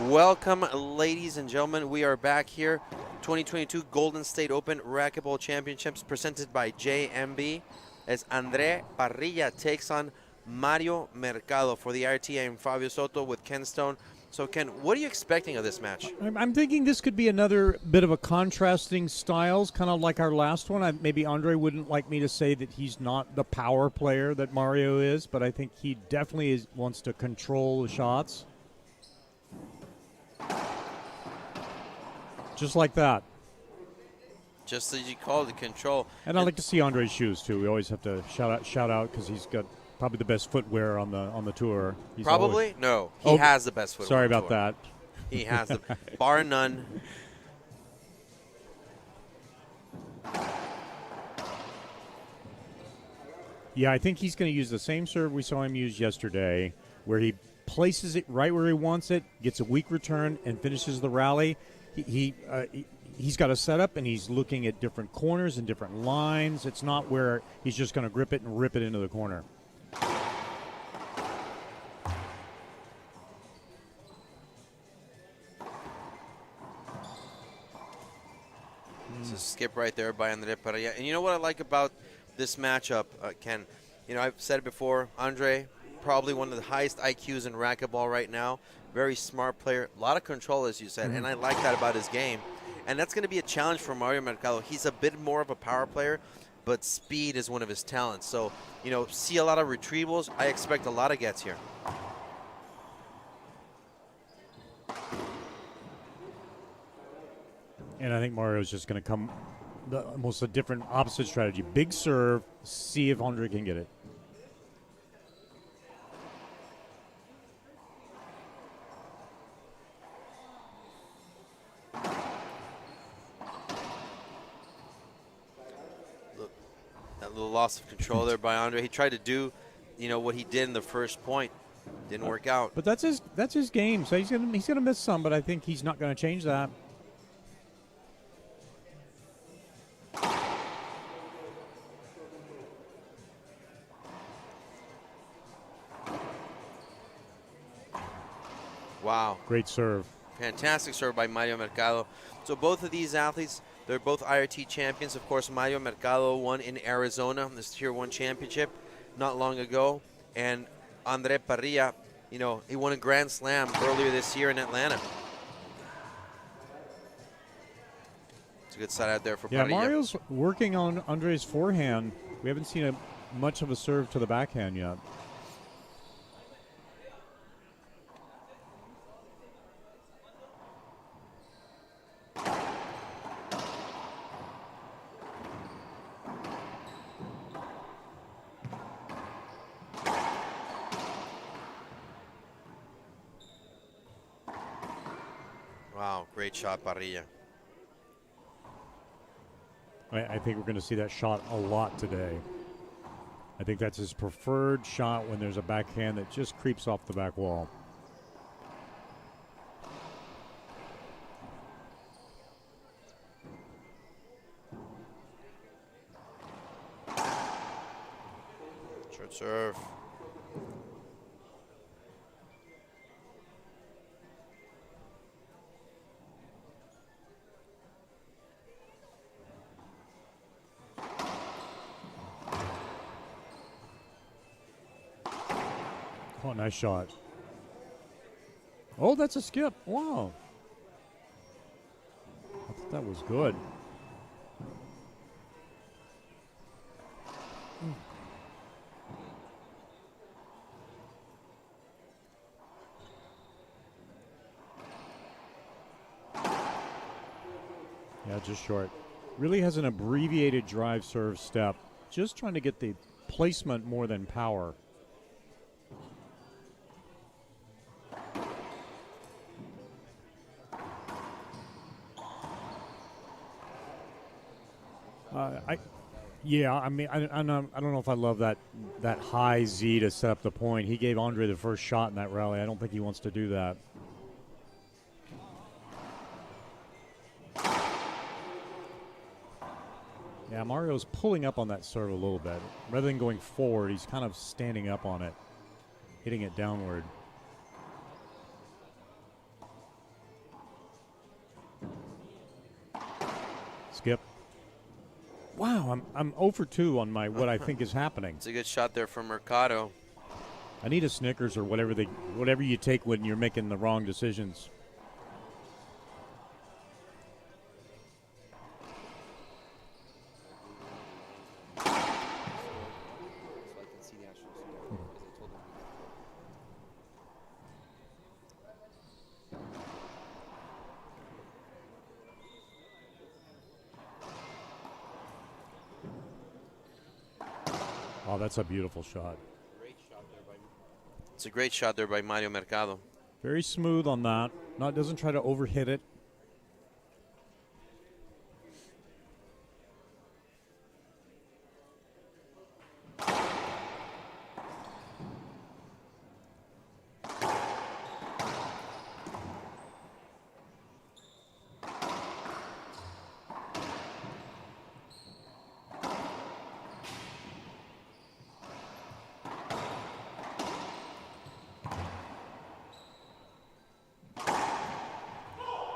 Welcome, ladies and gentlemen. We are back here. 2022 Golden State Open Racquetball Championships presented by JMB as Andre Parrilla takes on Mario Mercado. For the RT, I'm Fabio Soto with Ken Stone. So, Ken, what are you expecting of this match? I'm thinking this could be another bit of a contrasting styles, kind of like our last one. Maybe Andre wouldn't like me to say that he's not the power player that Mario is, but I think he definitely wants to control the shots. Just like that. Just as you called it, control. And I like to see Andre's shoes too. We always have to shout out because he's got probably the best footwear on the tour. He's probably? No. He has the best footwear. Sorry about that. He has the bar none. Yeah, I think he's going to use the same serve we saw him use yesterday, where he places it right where he wants it, gets a weak return, and finishes the rally. He's got a setup, and he's looking at different corners and different lines. It's not where he's just going to grip it and rip it into the corner. It's a skip right there by Andre Parrilla. And you know what I like about this matchup, Ken? You know, I've said it before, Andre, probably one of the highest IQs in racquetball right now. Very smart player. A lot of control, as you said, and I like that about his game. And that's going to be a challenge for Mario Mercado. He's a bit more of a power player, but speed is one of his talents. So, you know, see a lot of retrievals. I expect a lot of gets here. And I think Mario's just going to come almost a different opposite strategy. Big serve, see if Andre can get it. Look, that little loss of control there by Andre. He tried to do, you know, what he did in the first point. Didn't work out. But that's his game. So he's gonna miss some, but I think he's not going to change that. Wow. Great serve. Fantastic serve by Mario Mercado. So both of these athletes, they're both IRT champions. Of course, Mario Mercado won in Arizona, this Tier 1 championship, not long ago. And Andre Parrilla, you know, he won a Grand Slam earlier this year in Atlanta. It's a good side out there for Parrilla. Yeah, Mario's working on Andre's forehand. We haven't seen much of a serve to the backhand yet. Wow, great shot, Parrilla. I think we're going to see that shot a lot today. I think that's his preferred shot when there's a backhand that just creeps off the back wall. Short serve. Oh, nice shot. Oh, that's a skip. Wow. I thought that was good. Yeah, just short. Really has an abbreviated drive serve step. Just trying to get the placement more than power. I mean, I don't know if I love that high Z to set up the point. He gave Andre the first shot in that rally. I don't think he wants to do that. Yeah, Mario's pulling up on that serve a little bit. Rather than going forward, he's kind of standing up on it, hitting it downward. Skip. Wow, I'm 0 for 2 on my what I think is happening. It's a good shot there from Mercado. I need a Snickers or whatever you take when you're making the wrong decisions. Oh, that's a beautiful shot. It's a great shot there by Mario Mercado. Very smooth on that. Doesn't try to overhit it.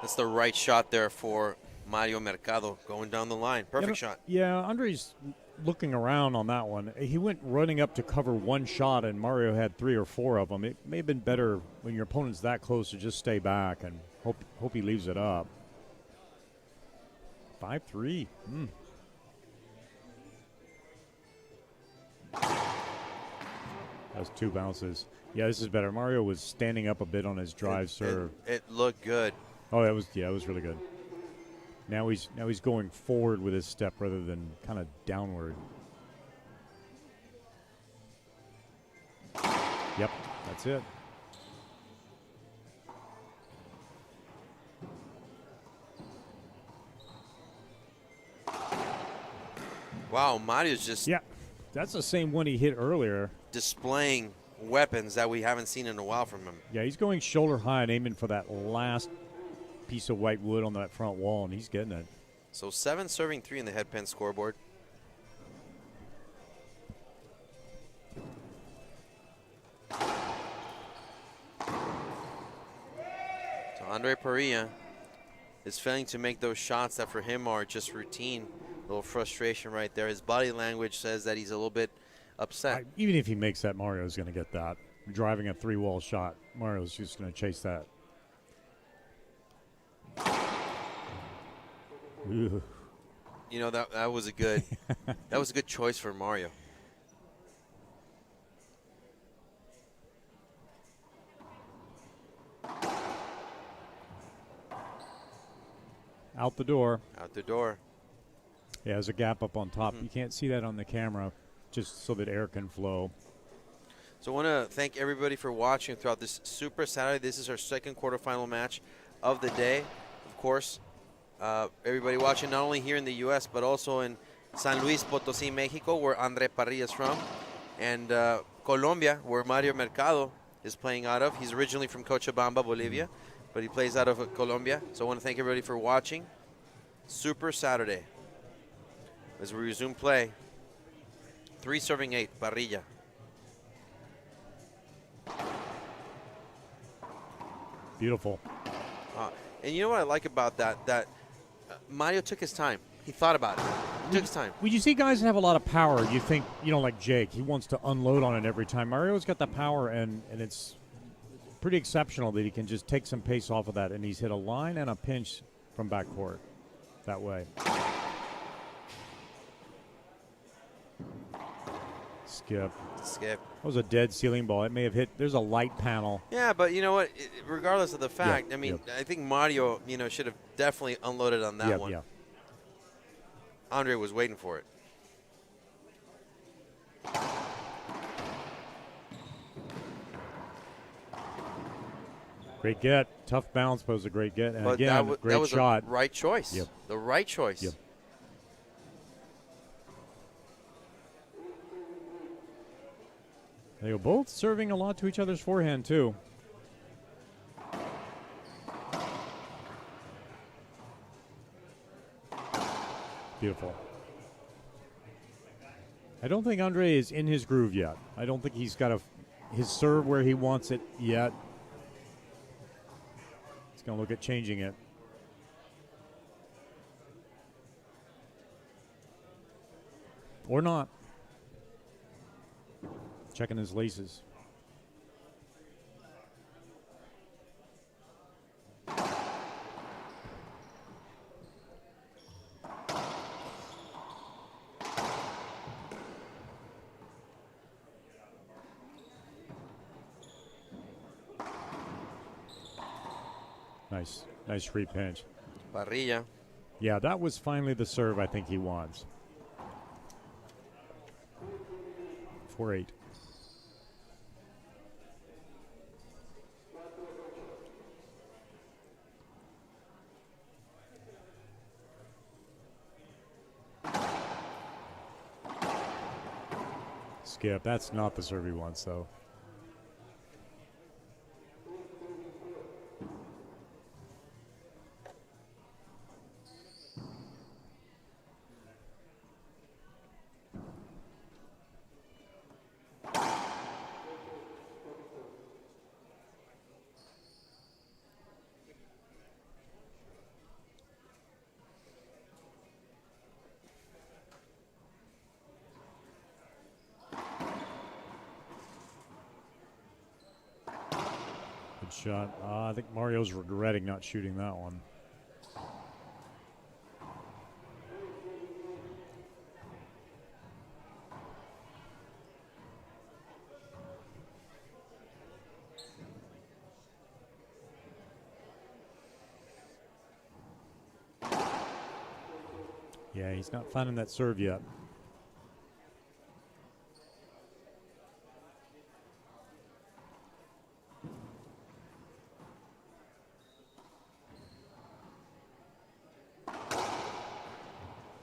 That's the right shot there for Mario Mercado going down the line. Perfect shot. Yeah, Andre's looking around on that one. He went running up to cover one shot, and Mario had 3 or 4 of them. It may have been better when your opponent's that close to just stay back and hope he leaves it up. 5-3. That's 2 bounces. Yeah, this is better. Mario was standing up a bit on his drive serve. It looked good. Oh, it was really good. Now he's going forward with his step rather than kind of downward. Yep, that's it. Wow, Mario's just that's the same one he hit earlier. Displaying weapons that we haven't seen in a while from him. Yeah, he's going shoulder high and aiming for that last piece of white wood on that front wall, and he's getting it. So 7 serving 3 in the head pin scoreboard. So Andre Parrilla is failing to make those shots that for him are just routine. A little frustration right there. His body language says that he's a little bit upset. Even if he makes that, Mario's going to get that. Driving a 3-wall shot, Mario's just going to chase that. Ooh. You know, that was a good that was a good choice for Mario. Out the door. Out the door. Yeah, there's a gap up on top. You can't see that on the camera, just so that air can flow. So I want to thank everybody for watching throughout this Super Saturday. This is our second quarterfinal match of the day. Of course, everybody watching not only here in the U.S., but also in San Luis Potosí, Mexico, where Andre Parrilla is from, and Colombia, where Mario Mercado is playing out of. He's originally from Cochabamba, Bolivia, but he plays out of Colombia. So I want to thank everybody for watching Super Saturday. As we resume play, 3 serving 8, Parrilla. Beautiful. And you know what I like about that Mario took his time. He thought about it. He took his time. When you see guys that have a lot of power, you think, like Jake, he wants to unload on it every time. Mario's got the power, and it's pretty exceptional that he can just take some pace off of that, and he's hit a line and a pinch from backcourt that way. Skip. That was a dead ceiling ball. It may have hit. There's a light panel. Yeah, but you know what? Regardless of the fact, I think Mario, should have definitely unloaded on that one. Yeah. Andre was waiting for it. Great get. Tough bounce, but it was a great get. And but again, great that was shot. The right choice. Yep. The right choice. Yep. They were both serving a lot to each other's forehand, too. Beautiful. I don't think Andre is in his groove yet. I don't think he's got his serve where he wants it yet. He's going to look at changing it. Or not. Checking his laces. Nice free pinch. Parrilla. Yeah, that was finally the serve I think he wants. 4-8. Skip. That's not the serve he wants, though. Good shot. I think Mario's regretting not shooting that one. Yeah, he's not finding that serve yet.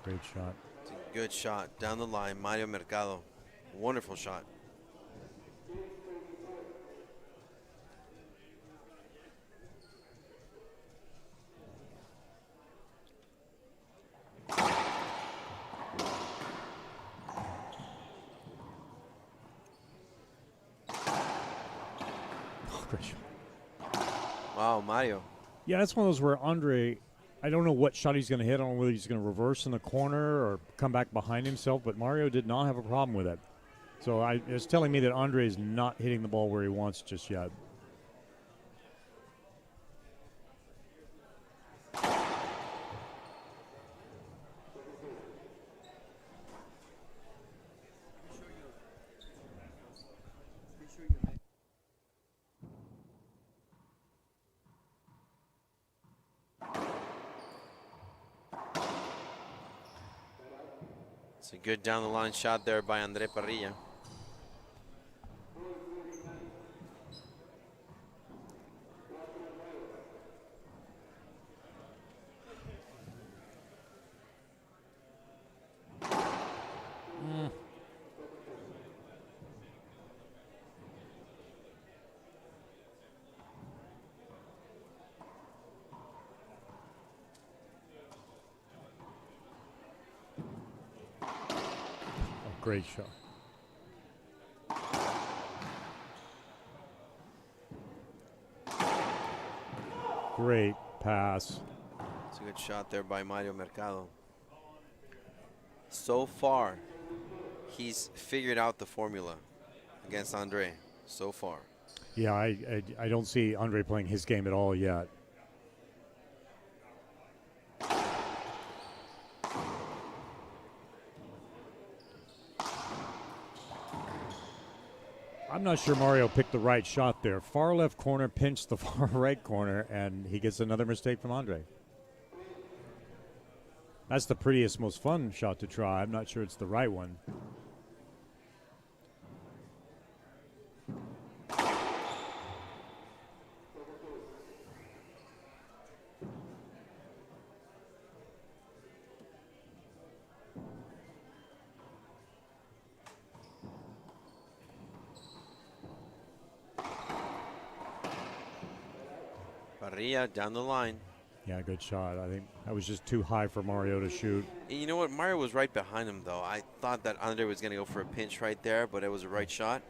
Great shot. It's a good shot down the line. Mario Mercado. Wonderful shot. Great shot. Wow, Mario. Yeah, that's one of those where Andre, I don't know what shot he's going to hit. I don't know whether he's going to reverse in the corner or come back behind himself, but Mario did not have a problem with it. So it's telling me that Andre is not hitting the ball where he wants just yet. It's a good down the line shot there by Andre Parrilla. Great shot. Great pass. It's a good shot there by Mario Mercado. So far, he's figured out the formula against Andre. So far. Yeah, I don't see Andre playing his game at all yet. I'm not sure Mario picked the right shot there. Far left corner, pinched the far right corner, and he gets another mistake from Andre. That's the prettiest, most fun shot to try. I'm not sure it's the right one. Parrilla down the line. Yeah, good shot. I think that was just too high for Mario to shoot. And you know what? Mario was right behind him, though. I thought that Andre was going to go for a pinch right there, but it was a right shot.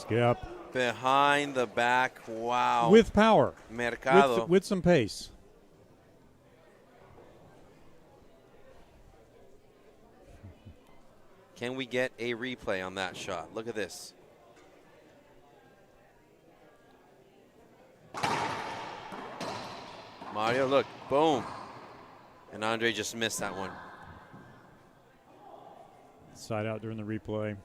Skip. Behind the back. Wow. With power. Mercado. With some pace. Can we get a replay on that shot? Look at this. Mario, look. Boom. And Andre just missed that one. Side out during the replay.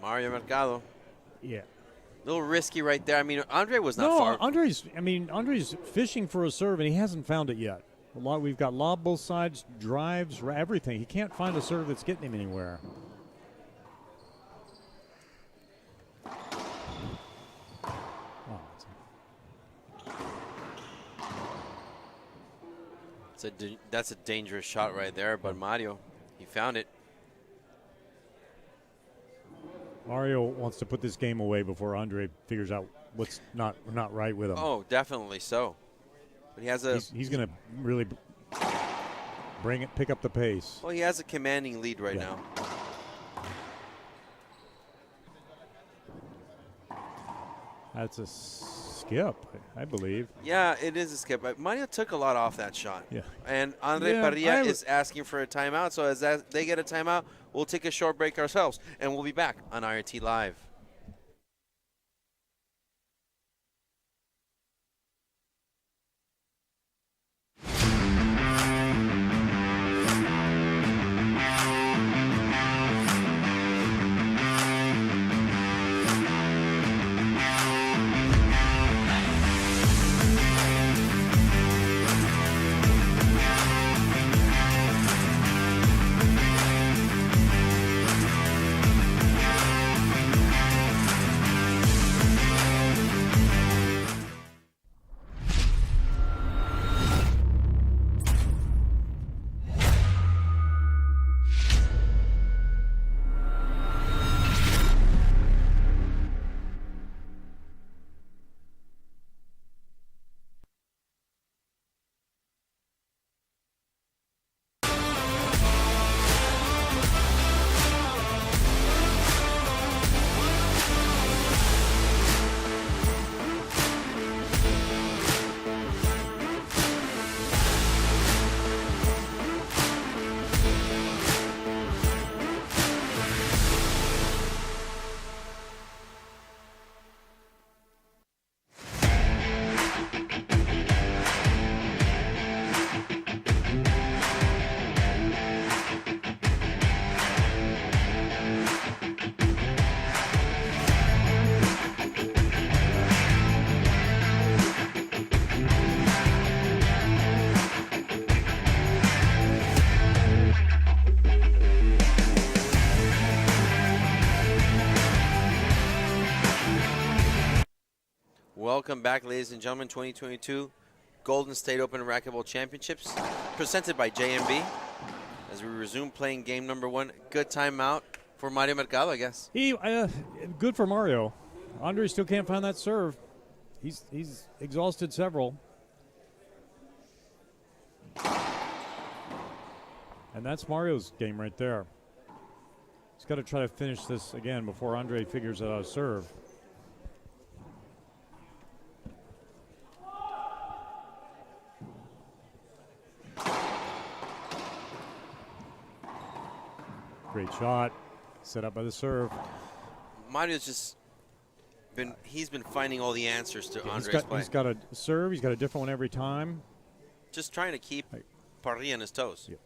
Mario Mercado. Yeah. A little risky right there. I mean, Andre was not far. Andre's fishing for a serve, and he hasn't found it yet. We've got lob both sides, drives, everything. He can't find a serve that's getting him anywhere. That's a dangerous shot right there, but Mario, he found it. Mario wants to put this game away before Andre figures out what's not right with him. Oh, definitely so. But he has a. He's going to really pick up the pace. Well, he has a commanding lead right now. That's a skip, I believe. Yeah, it is a skip. Mario took a lot off that shot. Yeah. And Andre Parrilla is asking for a timeout. So as they get a timeout, we'll take a short break ourselves, and we'll be back on IRT Live. Welcome back, ladies and gentlemen. 2022 Golden State Open Racquetball Championships presented by JMB. As we resume playing game number one, good timeout for Mario Mercado, I guess. Good for Mario. Andre still can't find that serve. He's exhausted several. And that's Mario's game right there. He's got to try to finish this again before Andre figures out a serve. Great shot, set up by the serve. Mario's just he's been finding all the answers to Andre's play. He's got a serve, he's got a different one every time. Just trying to keep Parrilla on his toes. Yeah.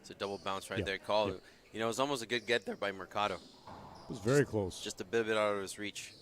It's a double bounce right there. Call it. You know, it was almost a good get there by Mercado. It was very close. Just a bit out of his reach.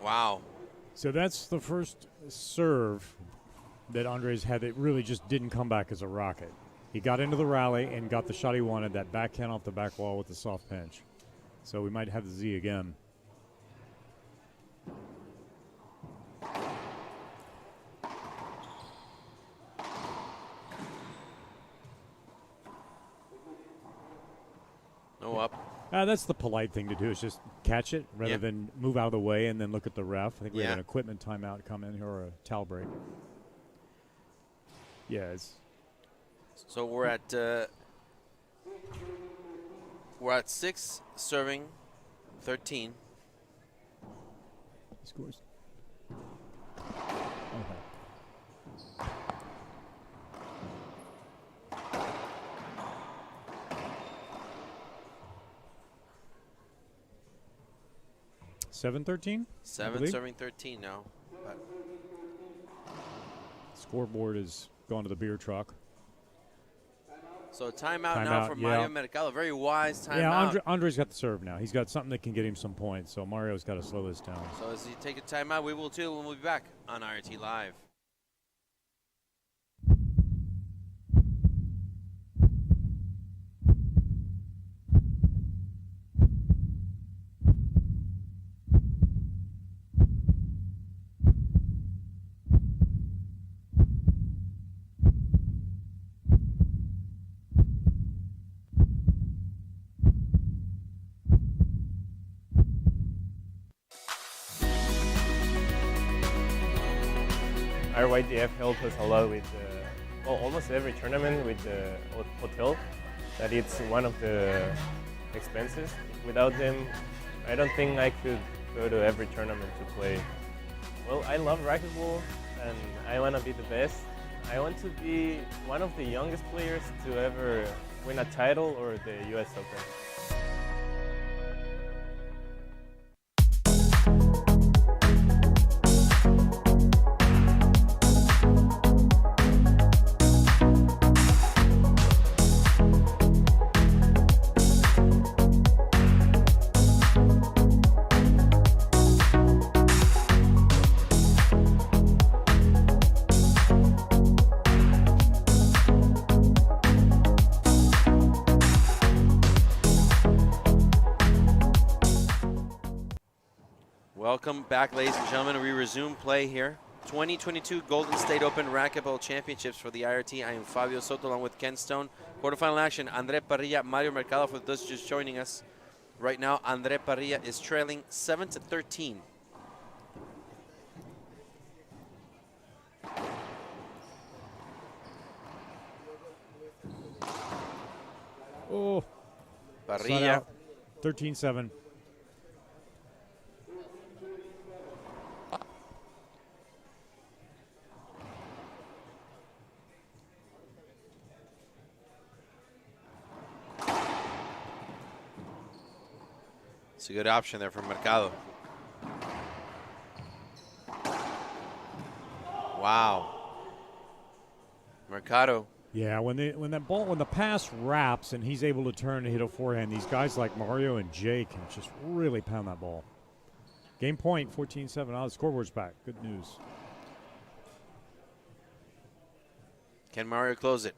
Wow. So that's the first serve that Andre's had that really just didn't come back as a rocket. He got into the rally and got the shot he wanted, that backhand off the back wall with the soft pinch. So we might have the Z again. No up. That's the polite thing to do, is just catch it rather than move out of the way and then look at the ref. I think we have an equipment timeout come in here, or a towel break. Yeah, So we're at 6 serving 13. Scores. Okay. 7-13? 7 serving 13 now. But scoreboard has gone to the beer truck. So timeout now for Mario Mercado. Very wise timeout. Yeah, Andre's got the serve now. He's got something that can get him some points, so Mario's got to slow this down. So as you take a timeout, we will too, and we'll be back on IRT Live. Our YDF helped us a lot with almost every tournament with the hotel. That it's one of the expenses. Without them, I don't think I could go to every tournament to play. Well, I love racquetball and I want to be the best. I want to be one of the youngest players to ever win a title or the US Open. Welcome back, ladies and gentlemen. We resume play here. 2022 Golden State Open Racquetball Championships for the IRT. I am Fabio Soto along with Ken Stone. Quarterfinal action, Andre Parrilla, Mario Mercado for those just joining us. Right now, Andre Parrilla is trailing 7-13. Oh, Parrilla. 13-7. It's a good option there for Mercado. Wow. Mercado. Yeah, when the pass wraps and he's able to turn and hit a forehand, these guys like Mario and Jake can just really pound that ball. Game point, 14-7. Oh, the scoreboard's back. Good news. Can Mario close it?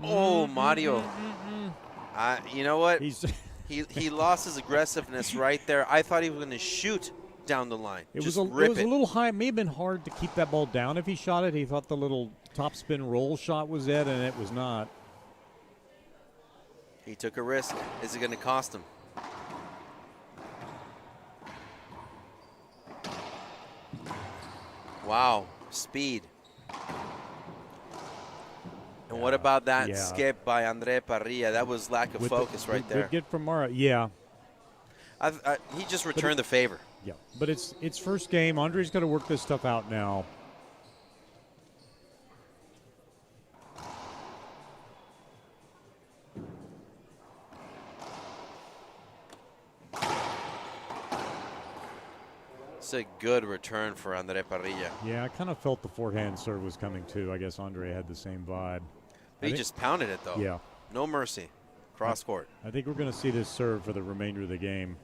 Oh, Mario. You know what? He lost his aggressiveness right there. I thought he was going to shoot down the line. It was a little high. It may have been hard to keep that ball down if he shot it. He thought the little topspin roll shot was it, and it was not. He took a risk. Is it going to cost him? Wow. Speed. And what about that skip by Andre Parrilla? That was lack of focus right there. Good get from Mara. Yeah. He just returned the favor. Yeah, but it's first game. Andre's got to work this stuff out now. It's a good return for Andre Parrilla. Yeah, I kind of felt the forehand serve was coming too. I guess Andre had the same vibe. But he just pounded it, though. Yeah. No mercy. cross court. I think we're going to see this serve for the remainder of the game.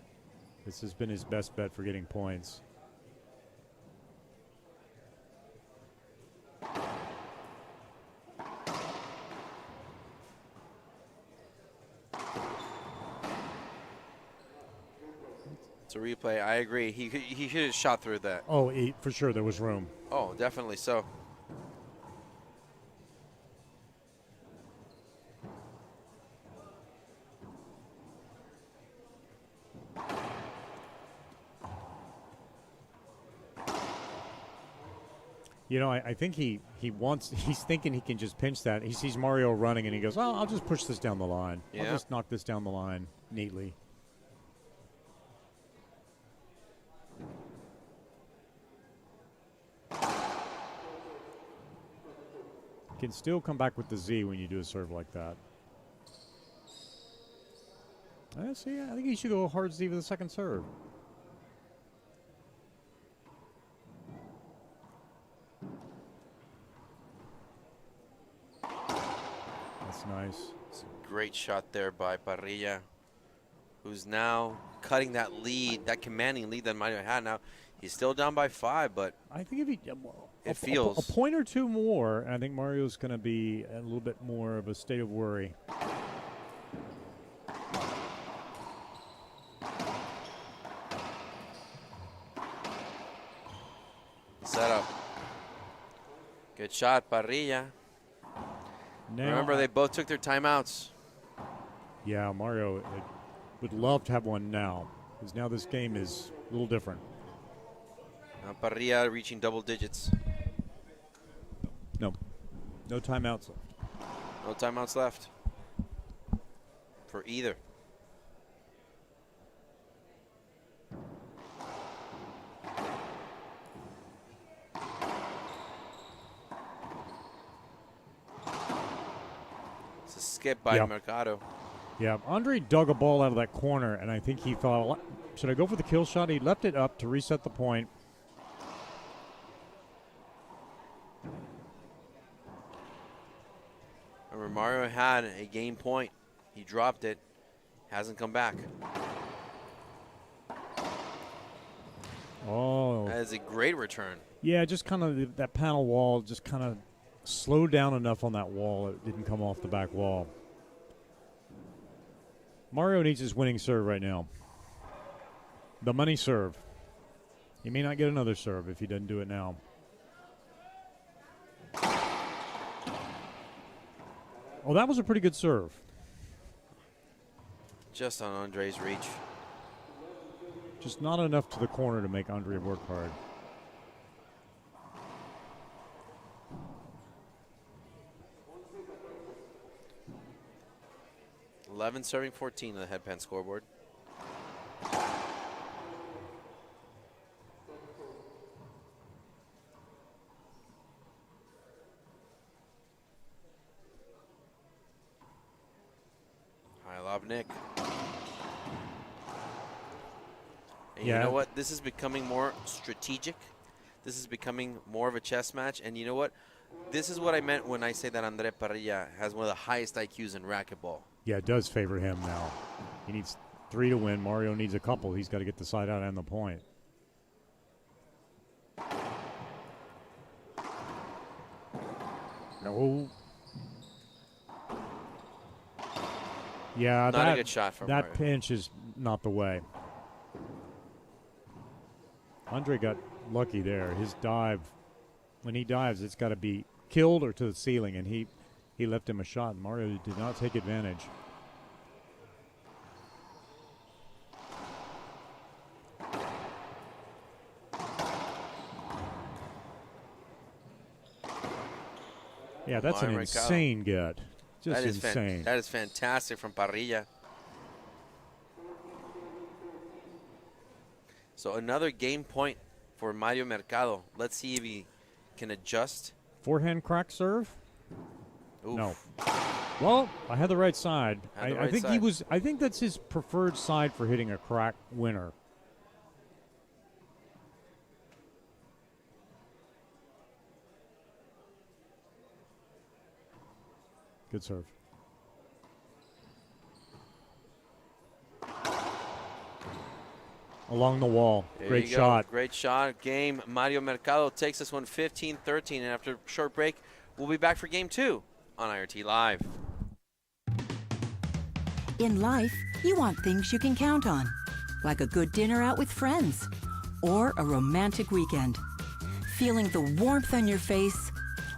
This has been his best bet for getting points. It's a replay. I agree. He should have shot through that. Oh, for sure there was room. Oh, definitely so. You know, I think he's thinking he can just pinch that. He sees Mario running and he goes, oh, I'll just push this down the line. Yeah. I'll just knock this down the line neatly. Can still come back with the Z when you do a serve like that. See, I think he should go hard Z with the second serve. That's nice. It's a great shot there by Parrilla, who's now cutting that lead, that commanding lead that Mario had. Now, he's still down by 5, but I think if he it feels a point or two more, I think Mario's going to be a little bit more of a state of worry. set up. Good shot, Parrilla. Now, Remember, they both took their timeouts. Yeah, Mario would love to have one now, because now this game is a little different. Now Parrilla reaching double digits. No timeouts left. No timeouts left for either. It's a skip by Mercado. Yeah, Andre dug a ball out of that corner, and I think he thought, should I go for the kill shot? He left it up to reset the point. Remember, Mario had a game point. He dropped it. Hasn't come back. Oh. That is a great return. Yeah, just kind of that panel wall just kind of slowed down enough on that wall. It didn't come off the back wall. Mario needs his winning serve right now. The money serve. He may not get another serve if he doesn't do it now. Oh, that was a pretty good serve. Just on Andre's reach. Just not enough to the corner to make Andre work hard. $11 serving 14 on the headpan scoreboard. High lob, Nick. And you know what? This is becoming more strategic. This is becoming more of a chess match. And you know what? This is what I meant when I say that Andre Parrilla has one of the highest IQs in racquetball. Yeah, it does favor him now. He needs 3 to win. Mario needs a couple. He's got to get the side out and the point. No. Yeah, not a good shot from that Mario. pinch is not the way. Andre got lucky there. His dive, when he dives, it's got to be killed or to the ceiling, and he left him a shot. Mario did not take advantage. Yeah, that's an insane get. Just insane. That is fantastic from Parrilla. So another game point for Mario Mercado. Let's see if he can adjust. Forehand crack serve? Oof. No. Well, I had the right side. I think he was. I think that's his preferred side for hitting a crack winner. Good serve. along the wall. There Great you go. shot. Great shot. Game. Mario Mercado takes this one 15-13. And after a short break, we'll be back for game 2 on IRT Live. In life, you want things you can count on, like a good dinner out with friends or a romantic weekend. Feeling the warmth on your face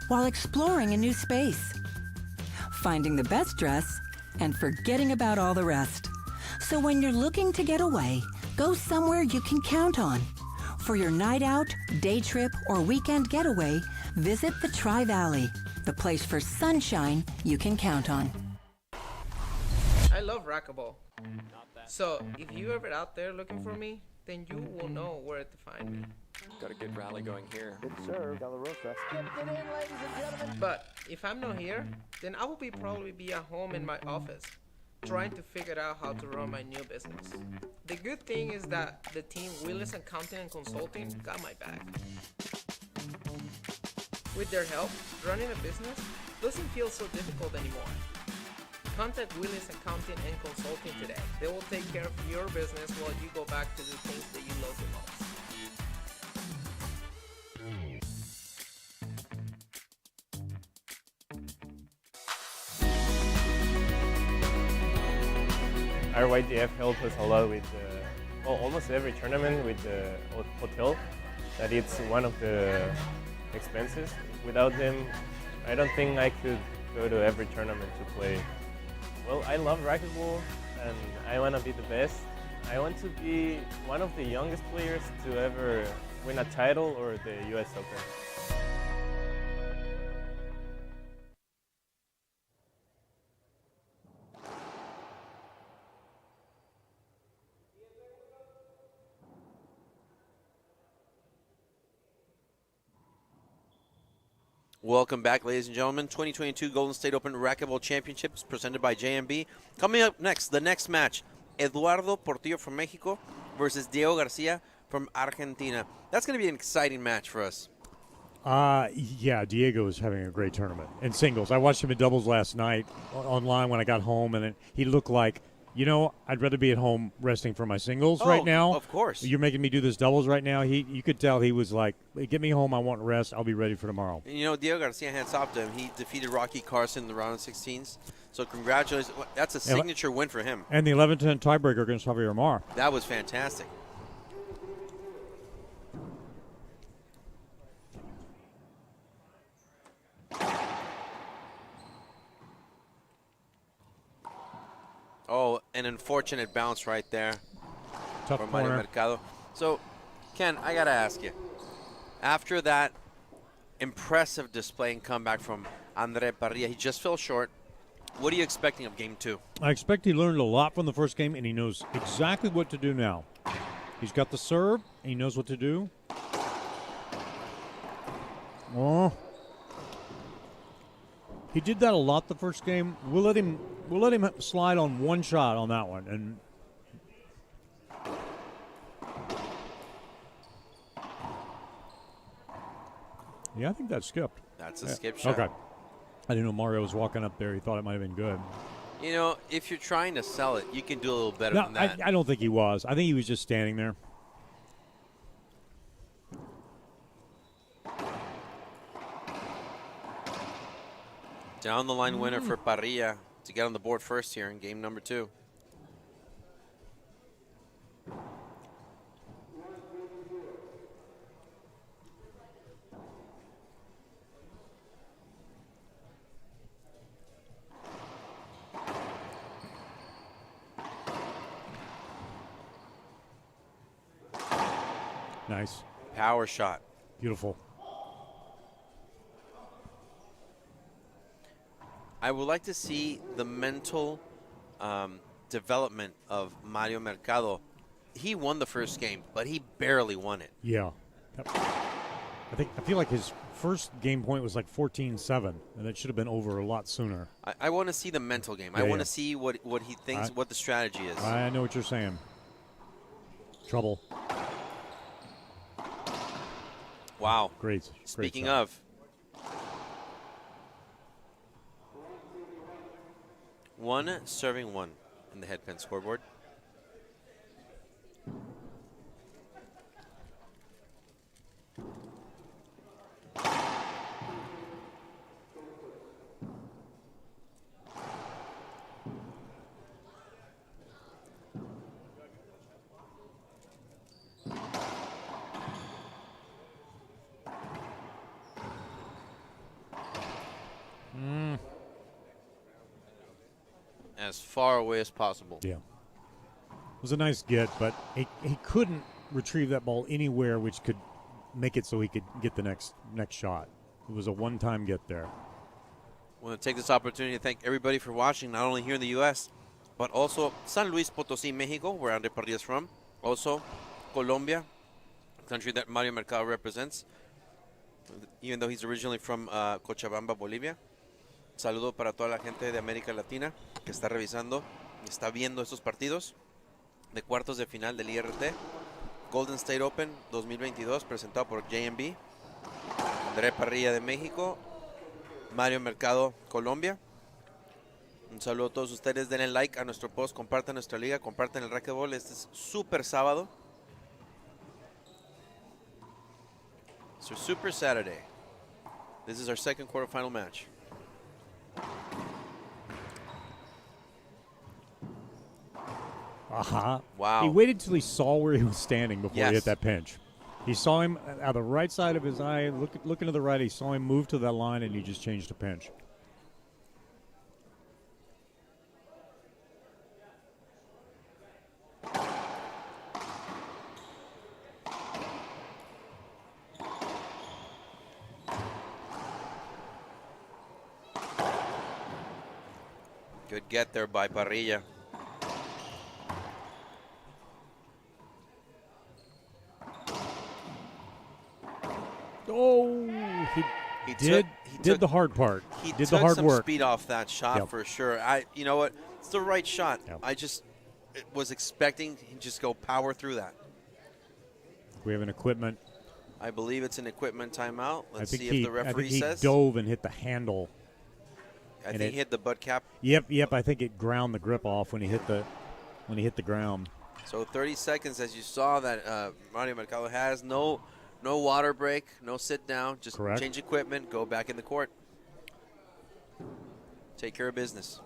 while exploring a new space. Finding the best dress and forgetting about all the rest. So when you're looking to get away, go somewhere you can count on. For your night out, day trip, or weekend getaway, visit the Tri-Valley, the place for sunshine you can count on. I love racquetball. So if you're ever out there looking for me, then you will know where to find me. Got a good rally going here. Good serve, De La Rosa. But if I'm not here, then I will probably be at home in my office, trying to figure out how to run my new business. The good thing is that the team Willis Accounting and Consulting got my back. With their help, running a business doesn't feel so difficult anymore. Contact Willis Accounting and Consulting today. They will take care of your business while you go back to the things that you love the most. Our YDF helped us a lot with almost every tournament with the hotel. That it's one of the expenses. Without them, I don't think I could go to every tournament to play. Well, I love racquetball and I want to be the best. I want to be one of the youngest players to ever win a title or the US Open. Welcome back, ladies and gentlemen. 2022 Golden State Open Racquetball Championships presented by JMB. Coming up next, the next match, Eduardo Portillo from Mexico versus Diego Garcia from Argentina. That's going to be an exciting match for us. Yeah, Diego is having a great tournament in singles. I watched him in doubles last night online when I got home, and he looked like, I'd rather be at home resting for my singles right now. Of course. You're making me do this doubles right now. You could tell he was like, get me home. I want rest. I'll be ready for tomorrow. And Diego Garcia, hands off to him. He defeated Rocky Carson in the round of 16s. So congratulations. That's a signature win for him. And the 11-10 tiebreaker against Javier Mar. That was fantastic. Oh, an unfortunate bounce right there. Tough from corner. Mario Mercado. So, Ken, I got to ask you. After that impressive display and comeback from Andre Parrilla, he just fell short. What are you expecting of Game 2? I expect he learned a lot from the first game, and he knows exactly what to do now. He's got the serve, and he knows what to do. Oh. He did that a lot the first game. We'll let him slide on one shot on that one, and yeah, I think that skipped. That's a skip shot. Okay. I didn't know Mario was walking up there. He thought it might have been good. If you're trying to sell it, you can do a little better No, than that. I don't think he was. I think he was just standing there. Down the line winner for Parrilla to get on the board first here in game number 2. Nice. Power shot. Beautiful. I would like to see the mental development of Mario Mercado. He won the first game, but he barely won it. Yeah. I feel like his first game point was like 14-7, and it should have been over a lot sooner. I want to see the mental game. Yeah, I want to see what he thinks, what the strategy is. I know what you're saying. Trouble. Wow. Great. Speaking shot. of, one serving one in the headpin scoreboard. as far away as possible. Yeah. It was a nice get, but he couldn't retrieve that ball anywhere which could make it so he could get the next shot. It was a one-time get there. I want to take this opportunity to thank everybody for watching, not only here in the U.S., but also San Luis Potosí, Mexico, where Andre Parrilla is from. Also, Colombia, a country that Mario Mercado represents, even though he's originally from Cochabamba, Bolivia. Saludo para toda la gente de América Latina que está revisando, está viendo estos partidos de cuartos de final del IRT. Golden State Open 2022, presentado por JMB. André Parrilla de México. Mario Mercado, Colombia. Un saludo a todos ustedes. Denle like a nuestro post, compartan nuestra liga, compartan el Racquetball. Este es Super Sábado. So Super Saturday. This is our second quarterfinal match. Wow. He waited till he saw where he was standing before Yes. he hit that pinch. He saw him out of the right side of his eye, looking to the right. He saw him move to that line, and he just changed the pinch. Good get there by Parrilla. Oh, he did the hard part. He did took the hard some work. speed off that shot Yep. for sure. You know what? It's the right shot. Yep. I just was expecting him to just go power through that. We have an equipment. I believe it's an equipment timeout. Let's I think see if the I referee think he says. dove and hit the handle. I and think he hit the butt cap. Yep. I think it ground the grip off when he hit the ground. So 30 seconds, as you saw, that Mario Mercado has no water break, no sit down, just Correct. change equipment, go back in the court, take care of business.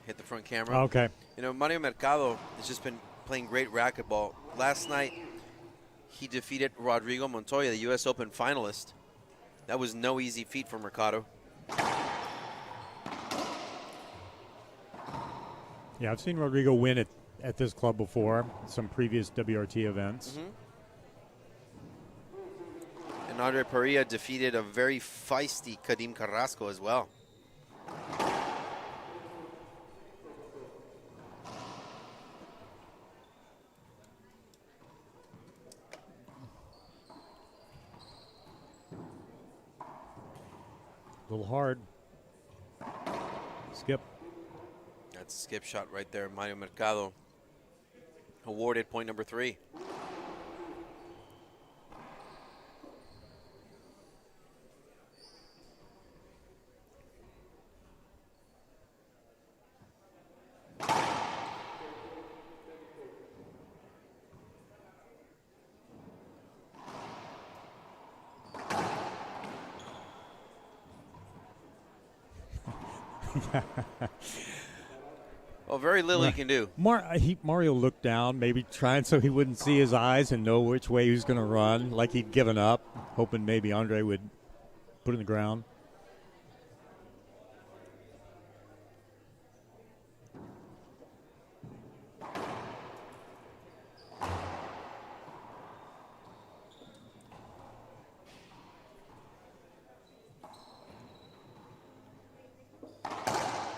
Hit the front camera. Okay. You know, Mario Mercado has just been playing great racquetball. Last night, he defeated Rodrigo Montoya, the U.S. Open finalist. That was no easy feat for Mercado. Yeah, I've seen Rodrigo win at this club before, some previous WRT events. And Andre Parrilla defeated a very feisty Kadim Carrasco as well. A little hard. Skip. That's a skip shot right there. Mario Mercado awarded point number 3. Well, very little he can do. Mario looked down, maybe trying so he wouldn't see his eyes and know which way he was going to run, like he'd given up, hoping maybe Andre would put it in the ground.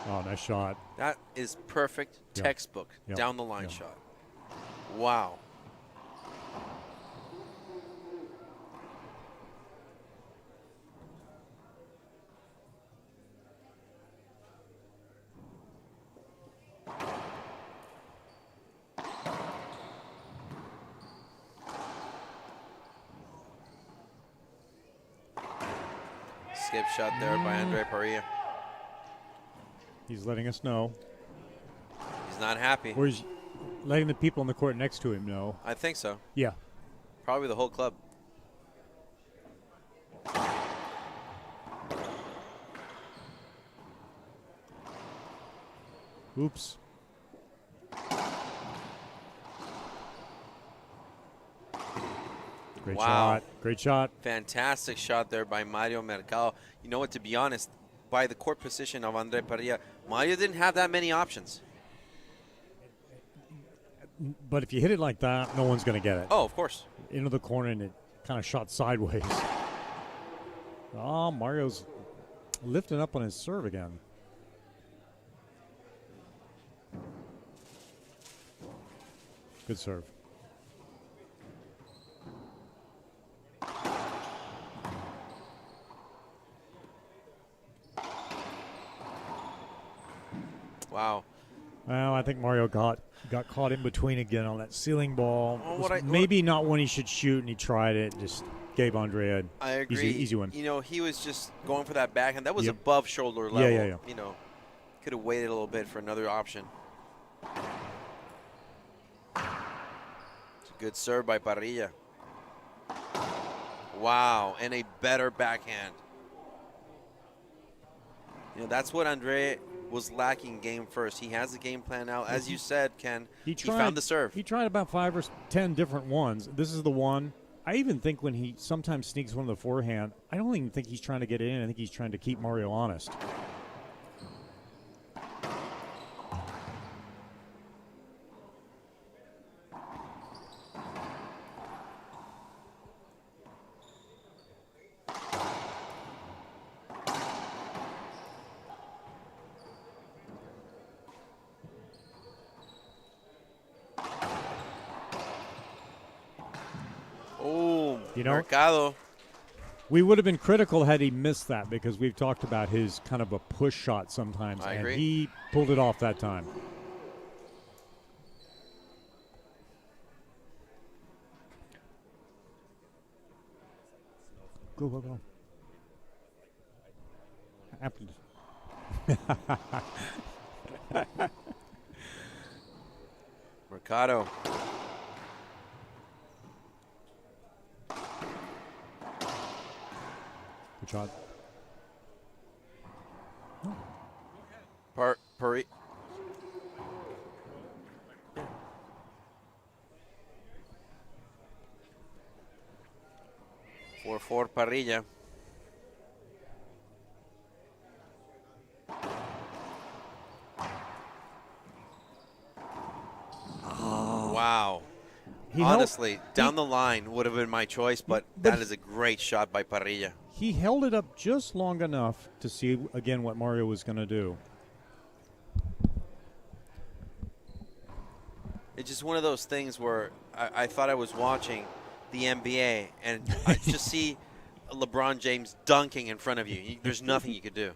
Oh, nice shot. That is perfect textbook down the line shot. Wow. Skip shot there by Andre Parrilla. He's letting us know. He's not happy. Or he's letting the people on the court next to him know. I think so. Yeah. Probably the whole club. Oops. Great Wow. shot. Great shot. Fantastic shot there by Mario Mercado. You know what, to be honest, by the court position of Andre Parrilla, Mario didn't have that many options. But if you hit it like that, no one's going to get it. Oh, of course. Into the corner, and it kind of shot sideways. Oh, Mario's lifting up on his serve again. Good serve. Wow. Well, I think Mario got caught in between again on that ceiling ball. Well, Maybe not when he should shoot, and he tried it. Just gave Andre a I agree. easy one. You know, he was just going for that backhand. That was Yep. above shoulder level. Yeah. You know, could have waited a little bit for another option. It's a good serve by Parrilla. Wow, and a better backhand. You know, that's what Andre was lacking game first. He has the game plan now. As you said, Ken, he found the serve. He tried about 5 or 10 different ones. This is the one. I even think when he sometimes sneaks one of the forehand, I don't even think he's trying to get it in. I think he's trying to keep Mario honest. Oh, You know, Mercado. we would have been critical had he missed that because we've talked about his kind of a push shot sometimes. I and agree. he pulled it off that time. Go. Happened. Mercado. Good shot. Parrilla. For Parrilla. Wow. Honestly, down the line would have been my choice, but that is a great shot by Parrilla. He held it up just long enough to see, again, what Mario was going to do. It's just one of those things where I thought I was watching the NBA, and I just see LeBron James dunking in front of you. There's nothing you could do.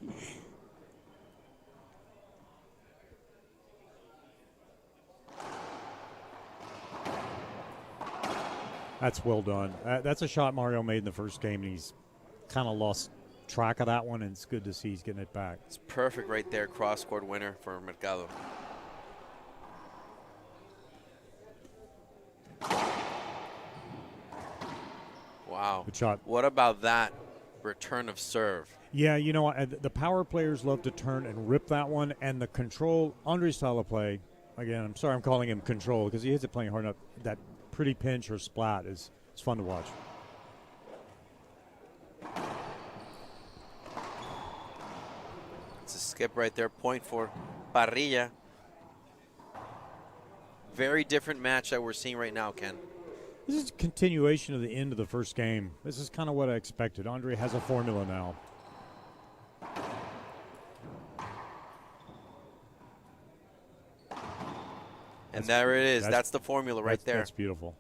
That's well done. That's a shot Mario made in the first game, and he's kind of lost track of that one, and it's good to see he's getting it back. It's perfect right there, cross-court winner for Mercado. Wow. Good shot. What about that return of serve? Yeah, you know, the power players love to turn and rip that one, and the control, Andre's style of play, again, I'm sorry I'm calling him control because he hits it playing hard enough, that pretty pinch or splat it's fun to watch. It's a skip right there, point for Parrilla. Very different match that we're seeing right now, Ken. This is a continuation of the end of the first game. This is kind of what I expected. Andre has a formula now. And there it is. That's the formula right there. That's beautiful.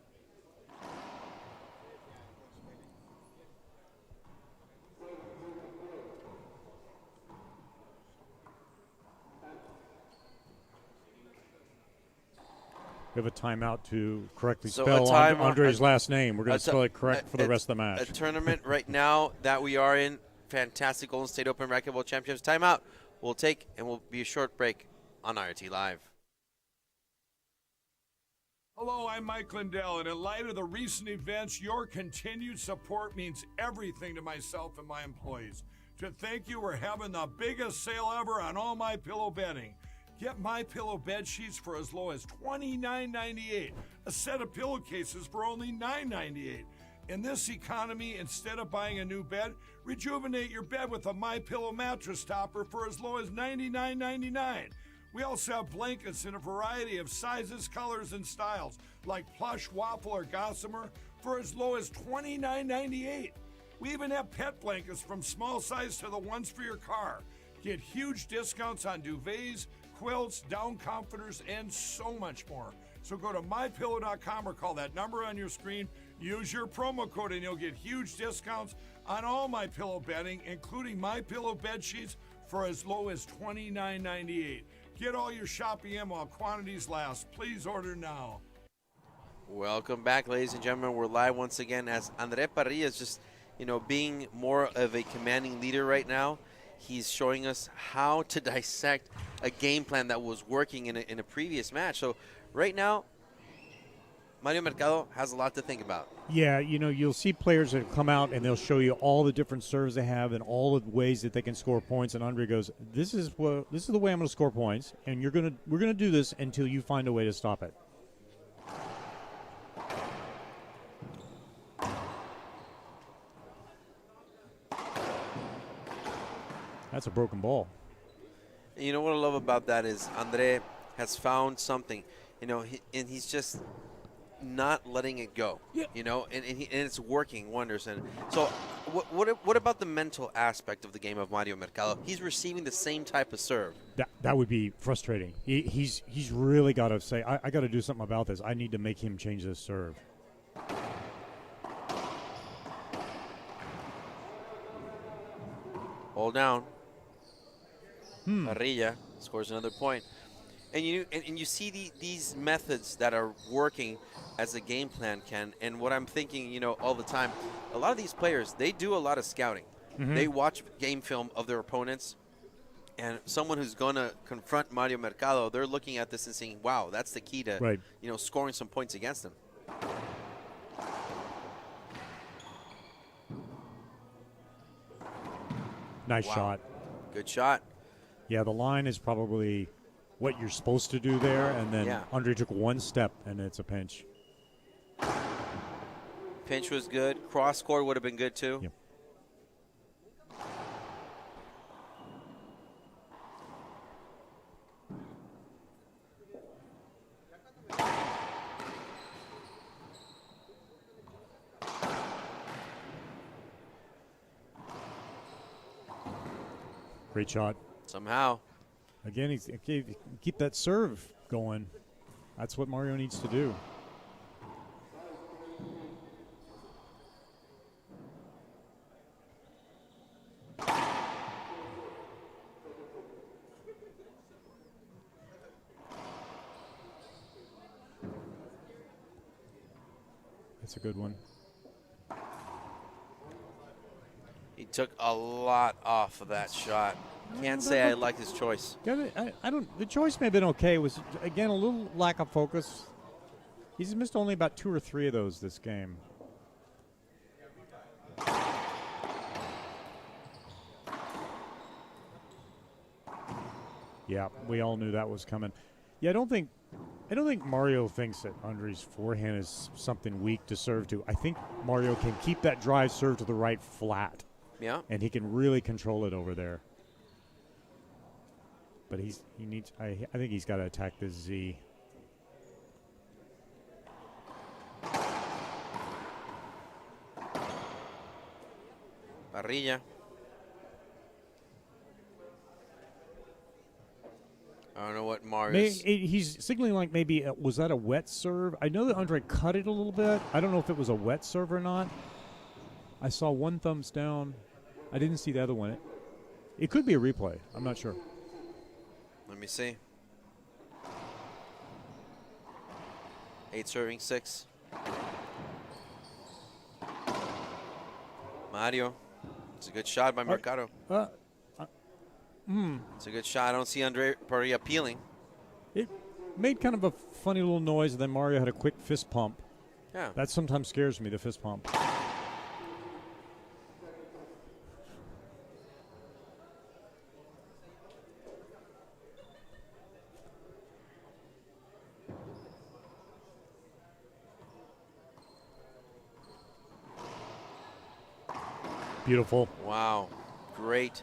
We have a timeout to correctly spell Andre's last name. We're going to spell it correct for the rest of the match. A tournament right now that we are in, fantastic Golden State Open Racquetball Championships. Timeout we'll take, and we'll be a short break on IRT Live. Hello, I'm Mike Lindell, and in light of the recent events, your continued support means everything to myself and my employees. To thank you, we're having the biggest sale ever on all my pillow bedding. Get MyPillow bed sheets for as low as $29.98. A set of pillowcases for only $9.98. In this economy, instead of buying a new bed, rejuvenate your bed with a MyPillow mattress topper for as low as $99.99. We also have blankets in a variety of sizes, colors, and styles, like plush, waffle, or gossamer, for as low as $29.98. We even have pet blankets from small size to the ones for your car. Get huge discounts on duvets, quilts, down comforters, and so much more. So go to mypillow.com or call that number on your screen. Use your promo code and you'll get huge discounts on all MyPillow bedding, including MyPillow bed sheets for as low as $29.98. Get all your shopping in while quantities last. Please order now. Welcome back, ladies and gentlemen. We're live once again as Andre Parrilla is just, being more of a commanding leader right now. He's showing us how to dissect a game plan that was working in a previous match. So right now, Mario Mercado has a lot to think about. Yeah, you'll see players that come out and they'll show you all the different serves they have and all the ways that they can score points. And Andre goes, "This is the way I'm going to score points, and we're gonna do this until you find a way to stop it." That's a broken ball. And you know what I love about that is Andre has found something, and he's just not letting it go. Yeah. And it's working wonders. And so, what about the mental aspect of the game of Mario Mercado? He's receiving the same type of serve. That would be frustrating. He's really got to say, I got to do something about this. I need to make him change this serve. Hold down. Parrilla scores another point. And you see these methods that are working as a game plan, Ken. And what I'm thinking, all the time, a lot of these players, they do a lot of scouting. Mm-hmm. They watch game film of their opponents. And someone who's going to confront Mario Mercado, they're looking at this and saying, wow, that's the key to scoring some points against him. Nice shot. Good shot. Yeah, the line is probably what you're supposed to do there, and then Andre took one step, and it's a pinch. Pinch was good. Cross court would have been good, too. Yep. Great shot. Somehow. Again, keep that serve going. That's what Mario needs to do. That's a good one. He took a lot off of that shot. Can't say I like his choice. I don't. The choice may have been okay. It was again a little lack of focus. He's missed only about 2 or 3 of those this game. Yeah, we all knew that was coming. Yeah, I don't think Mario thinks that Andre's forehand is something weak to serve to. I think Mario can keep that drive serve to the right flat. Yeah. And he can really control it over there. But he needs. I think he's got to attack this Z. Parrilla. I don't know what Mario's. He's signaling like maybe was that a wet serve? I know that Andre cut it a little bit. I don't know if it was a wet serve or not. I saw one thumbs down. I didn't see the other one. It could be a replay. I'm not sure. Let me see. 8 serving 6. Mario. It's a good shot by Mercado. It's a good shot. I don't see Andre Parrilla peeling. It made kind of a funny little noise, and then Mario had a quick fist pump. Yeah. That sometimes scares me, the fist pump. Beautiful. Wow. Great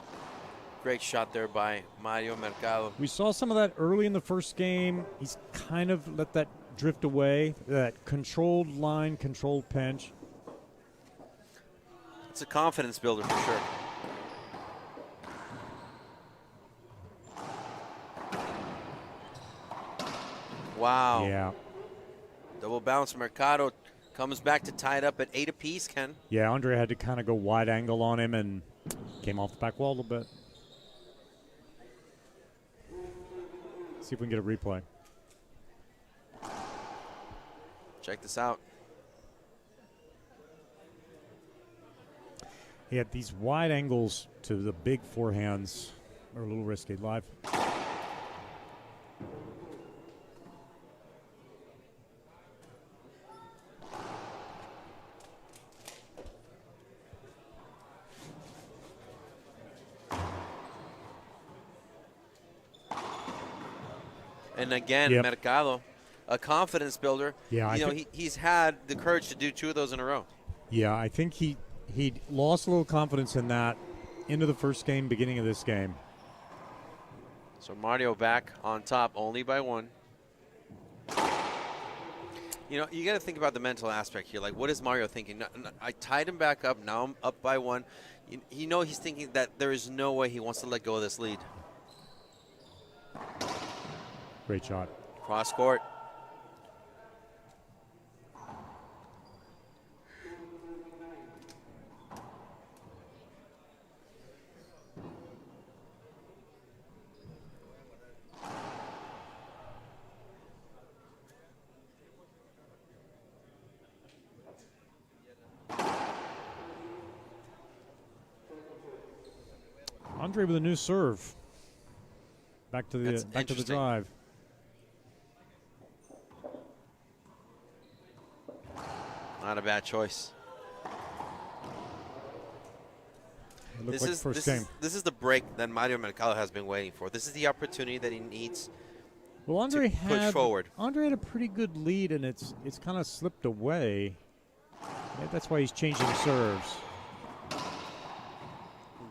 shot there by Mario Mercado. We saw some of that early in the first game. He's kind of let that drift away, that controlled line, controlled pinch. It's a confidence builder for sure. Wow. Yeah. Double bounce. Mercado comes back to tie it up at 8 apiece, Ken. Yeah, Andre had to kind of go wide angle on him and came off the back wall a little bit. See if we can get a replay. Check this out. Yeah, these wide angles to the big forehands are a little risky. Live. And again, Yep. Mercado, a confidence builder. Yeah, I you know, think- he's had the courage to do 2 of those in a row. Yeah, I think he lost a little confidence in that into the first game, beginning of this game. So Mario back on top only by 1. You know, you got to think about the mental aspect here. Like, what is Mario thinking? I tied him back up. Now I'm up by 1. You know, he's thinking that there is no way he wants to let go of this lead. Great shot. Cross court. Andre with a new serve. Back to That's the interesting. drive. Not a bad choice. It looked like first game. This is the break that Mario Mercado has been waiting for. This is the opportunity that he needs. Well, Andre to push forward. Andre had a pretty good lead, and it's kind of slipped away. Maybe that's why he's changing serves.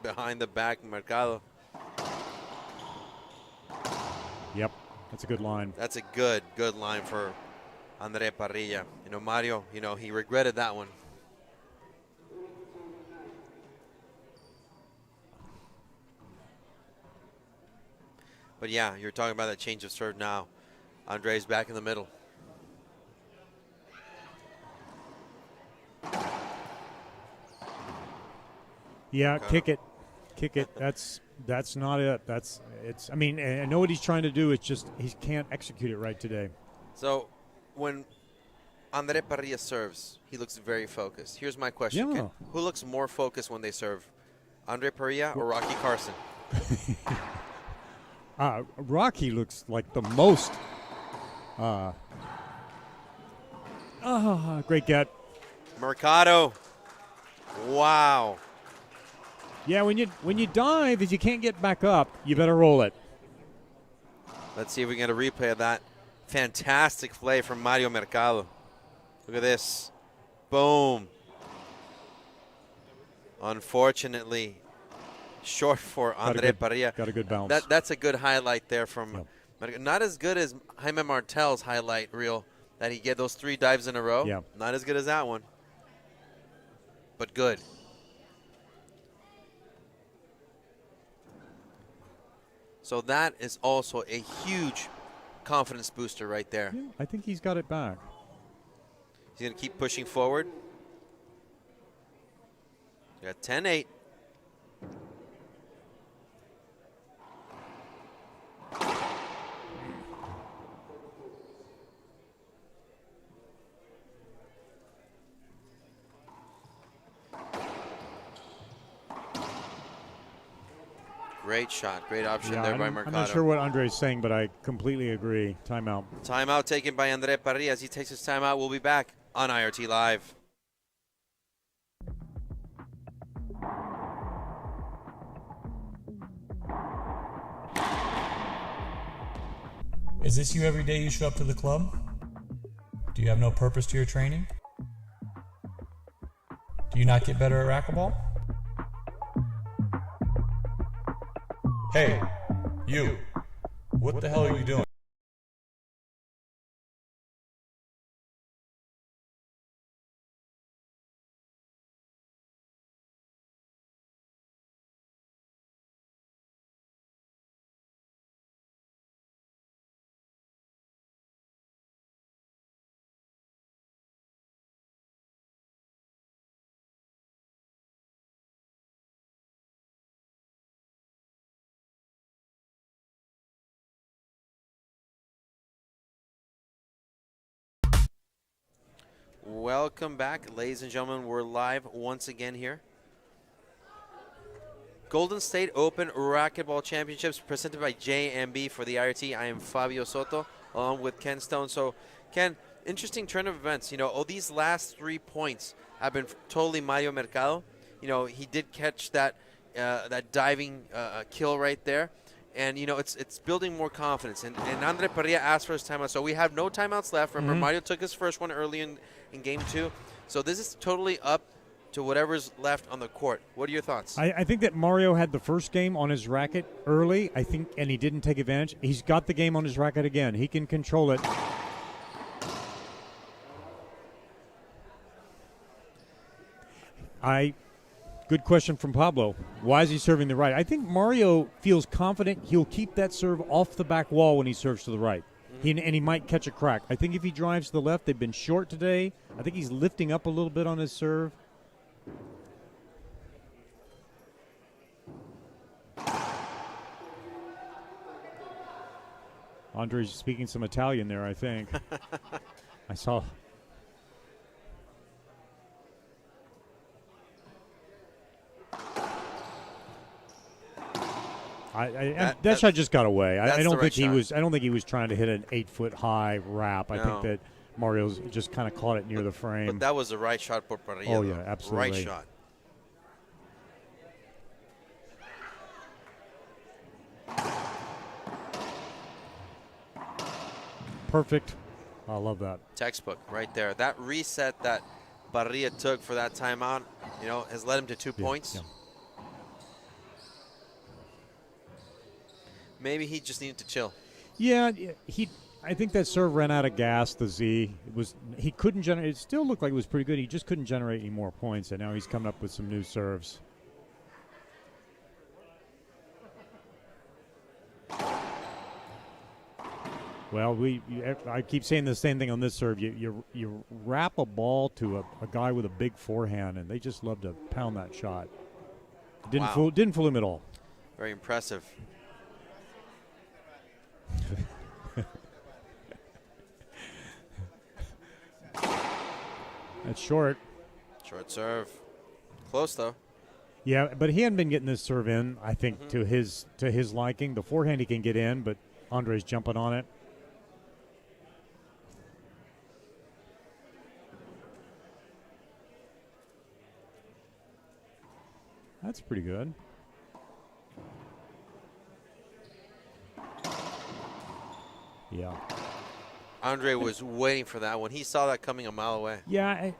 Behind the back, Mercado. Yep, that's a good line. That's a good line for Andre Parrilla. You know, Mario, you know, he regretted that one. But yeah, you're talking about that change of serve now. Andre's back in the middle. Yeah, Okay. kick it. That's not it. It's. I mean, I know what he's trying to do. It's just he can't execute it right today. So when Andre Parrilla serves, he looks very focused. Here's my question. Yeah. Ken. Who looks more focused when they serve? Andre Parrilla or Rocky Carson? Rocky looks like the most. Great get. Mercado. Wow. Yeah, when you dive, if you can't get back up, you better roll it. Let's see if we can get a replay of that fantastic play from Mario Mercado. Look at this. Boom. Unfortunately, short for Andre Parrilla. Got a good bounce. That's a good highlight there from Mercado. Not as good as Jaime Martel's highlight reel that he get those 3 dives in a row. Yeah. Not as good as that one, but good. So that is also a huge confidence booster right there. Yeah, I think he's got it back. He's going to keep pushing forward. We got 10-8. Great shot. Great option there by Mercado. I'm not sure what Andre's saying, but I completely agree. Timeout. Timeout taken by Andre Parrilla. As he takes his timeout, we'll be back on IRT Live. Is this you every day you show up to the club? Do you have no purpose to your training? Do you not get better at racquetball? Hey, you. What the hell are you doing? Welcome back, ladies and gentlemen. We're live once again here. Golden State Open Racquetball Championships presented by JMB for the IRT. I am Fabio Soto along with Ken Stone. So, Ken, interesting turn of events. You know, these last 3 points have been totally Mario Mercado. You know, he did catch that diving kill right there. And, you know, it's building more confidence. And Andre Parrilla asked for his timeout. So we have no timeouts left. Remember, Mario took his first one early in game 2. So this is totally up to whatever's left on the court. What are your thoughts? I think that Mario had the first game on his racket early, I think, and he didn't take advantage. He's got the game on his racket again. He can control it. Good question from Pablo. Why is he serving the right? I think Mario feels confident he'll keep that serve off the back wall when he serves to the right. And he might catch a crack. I think if he drives to the left, they've been short today. I think he's lifting up a little bit on his serve. Andre's speaking some Italian there, I think. I saw. That shot just got away. I don't think he was. I don't think he was trying to hit an 8-foot-high wrap. I think that Mario's just kind of caught it near the frame. But that was the right shot for Parrilla. Oh yeah, absolutely. Right shot. Perfect. I love that. Textbook right there. That reset that Parrilla took for that timeout, you know, has led him to 2 points. Yeah. Maybe he just needed to chill. Yeah, I think that serve ran out of gas. The Z he couldn't generate. It still looked like it was pretty good. He just couldn't generate any more points, and now he's coming up with some new serves. Well, I keep saying the same thing on this serve. You wrap a ball to a guy with a big forehand, and they just love to pound that shot. Didn't fool him at all. Very impressive. That's short. Short serve. Close though. Yeah, but he hadn't been getting this serve in, I think, to his liking. The forehand he can get in, but Andre's jumping on it. That's pretty good. Yeah. Andre was waiting for that one. He saw that coming a mile away. Yeah,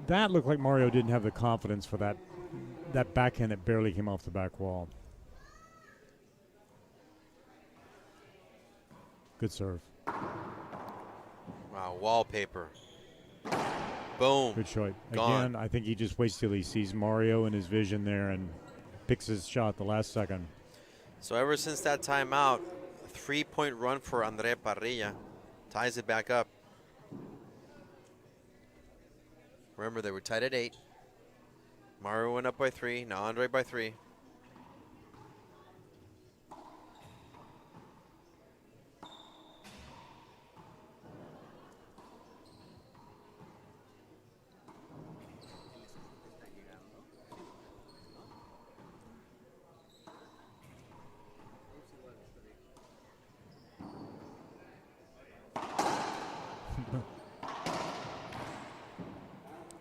that looked like Mario didn't have the confidence for that backhand that barely came off the back wall. Good serve. Wow, wallpaper. Boom. Good shot. Gone. Again, I think he just waits till he sees Mario in his vision there and picks his shot at the last second. So ever since that timeout, a 3-point run for Andre Parrilla. Ties it back up. Remember, they were tied at 8. Mario went up by 3. Now Andre by 3.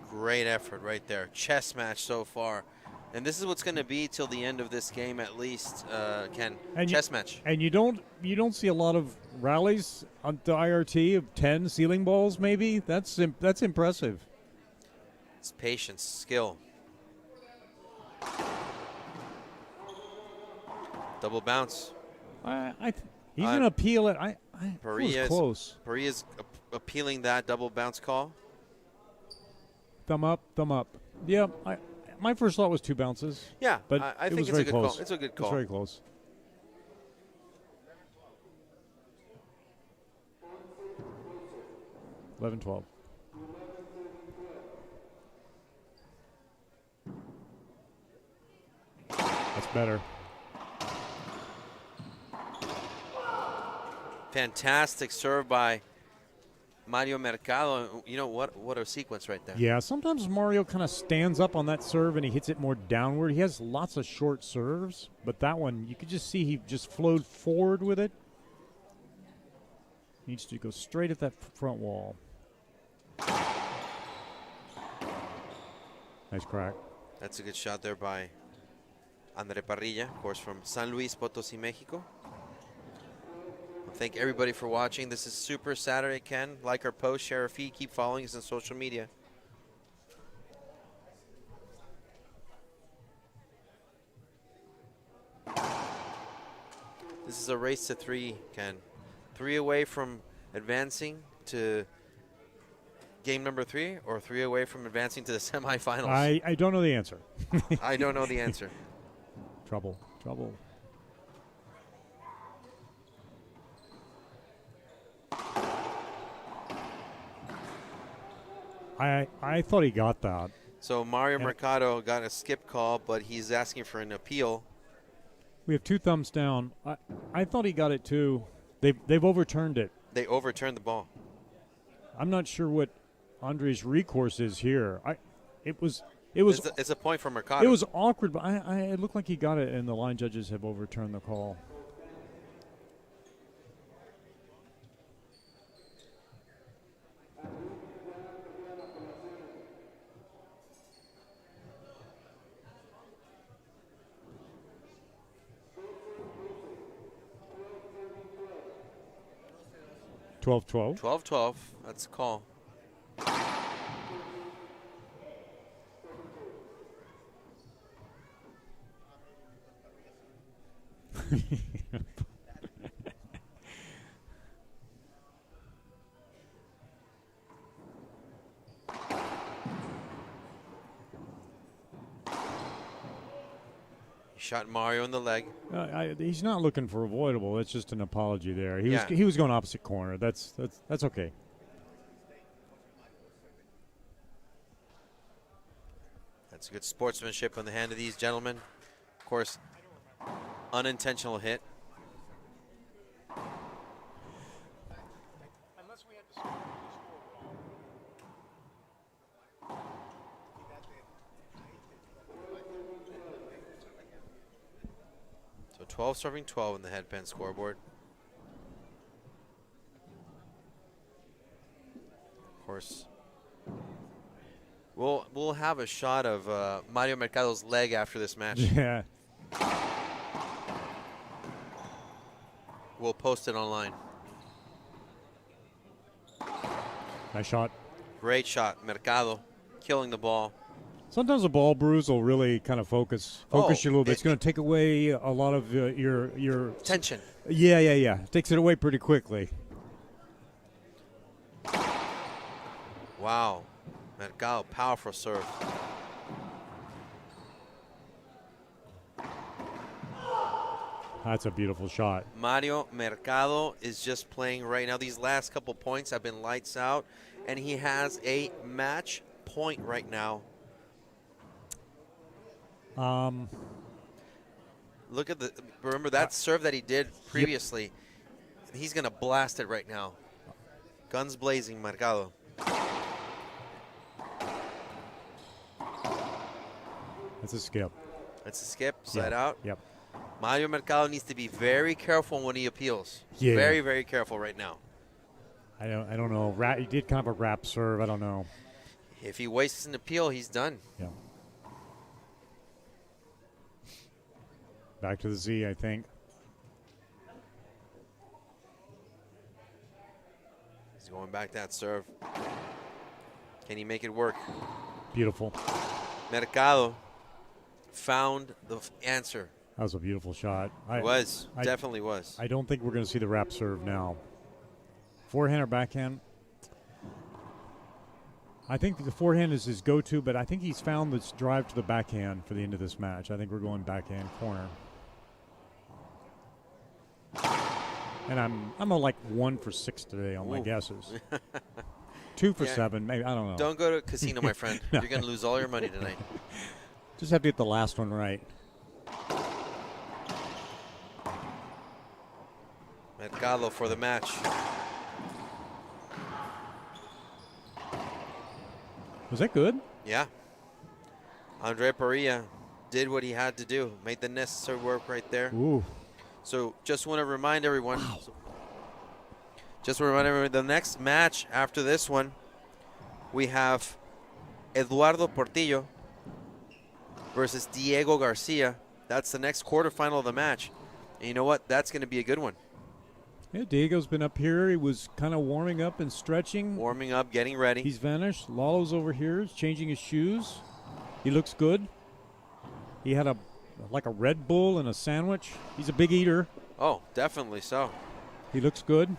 Great effort right there. Chess match so far. And this is what's going to be till the end of this game at least, Ken. And chess match. And you don't see a lot of rallies on the IRT of 10 ceiling balls maybe. That's impressive. It's patience, skill. Double bounce. He's going to appeal it. It was close. Parrilla's appealing that double bounce call. Thumb up, thumb up. Yeah, my first thought was 2 bounces. Yeah, but I think was it's very a good close. call. It's a good call. It's very close. 11-12. That's better. Fantastic serve by Mario Mercado. You know what a sequence right there. Yeah, sometimes Mario kind of stands up on that serve and he hits it more downward. He has lots of short serves, but that one, you could just see he just flowed forward with it. Needs to go straight at that front wall. Nice crack. That's a good shot there by Andre Parrilla, of course, from San Luis Potosí, Mexico. Thank everybody for watching. This is Super Saturday, Ken. Like our post, share our feed, keep following us on social media. This is a race to 3, Ken. 3 away from advancing to game number 3, or 3 away from advancing to the semifinals. I don't know the answer. I don't know the answer. Trouble. I thought he got that. So Mario Mercado got a skip call, but he's asking for an appeal. We have 2 thumbs down. I thought he got it too. They've overturned it. They overturned the ball. I'm not sure what Andre's recourse is here. It's a point for Mercado. It was awkward, but it looked like he got it, and the line judges have overturned the call. (12-12). 12-12. That's a call. He shot Mario in the leg. He's not looking for avoidable. It's just an apology there. He was going opposite corner. That's okay. That's good sportsmanship on the hand of these gentlemen. Of course, unintentional hit. So 12 serving 12 in the headband scoreboard. Of course, we'll have a shot of Mario Mercado's leg after this match. Yeah. We'll post it online. Nice shot. Great shot, Mercado, killing the ball. Sometimes a ball bruise will really kind of focus you a little bit. It's going to take away a lot of your tension. Yeah. Takes it away pretty quickly. Wow, Mercado, powerful serve. That's a beautiful shot. Mario Mercado is just playing right now. These last couple points have been lights out, and he has a match point right now. Look at remember that serve that he did previously. Yep. He's going to blast it right now. Guns blazing, Mercado. That's a skip. That's a skip, side out. Yep. Mario Mercado needs to be very careful when he appeals. Yeah. Very, very careful right now. I don't know. He did kind of a wrap serve. I don't know. If he wastes an appeal, he's done. Yeah. Back to the Z, I think. He's going back that serve. Can he make it work? Beautiful. Mercado found the answer That was a beautiful shot. Definitely was. I don't think we're going to see the wrap serve now. Forehand or backhand? I think the forehand is his go-to, but I think he's found this drive to the backhand for the end of this match. I think we're going backhand corner. And I'm like 1 for 6 today on my guesses. 2 for 7, maybe. I don't know. Don't go to a casino, my friend. No. You're going to lose all your money tonight. Just have to get the last one right. Mercado for the match. Was that good? Yeah. Andre Parrilla did what he had to do. Made the necessary work right there. Ooh. So just want to remind everyone. The next match after this one, we have Eduardo Portillo versus Diego Garcia. That's the next quarterfinal of the match. And you know what? That's going to be a good one. Yeah, Diego's been up here. He was kind of warming up and stretching. Warming up, getting ready. He's vanished. Lalo's over here. He's changing his shoes. He looks good. He had a Red Bull and a sandwich. He's a big eater. Oh, definitely so. He looks good.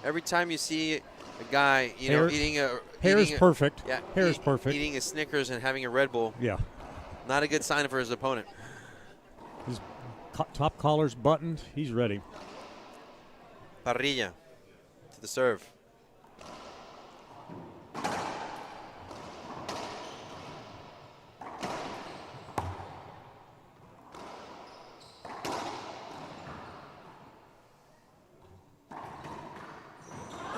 Every time you see a guy, eating a hair is perfect. Yeah, hair is perfect. Eating a Snickers and having a Red Bull. Yeah, not a good sign for his opponent. His top collar's buttoned. He's ready. Parrilla to the serve.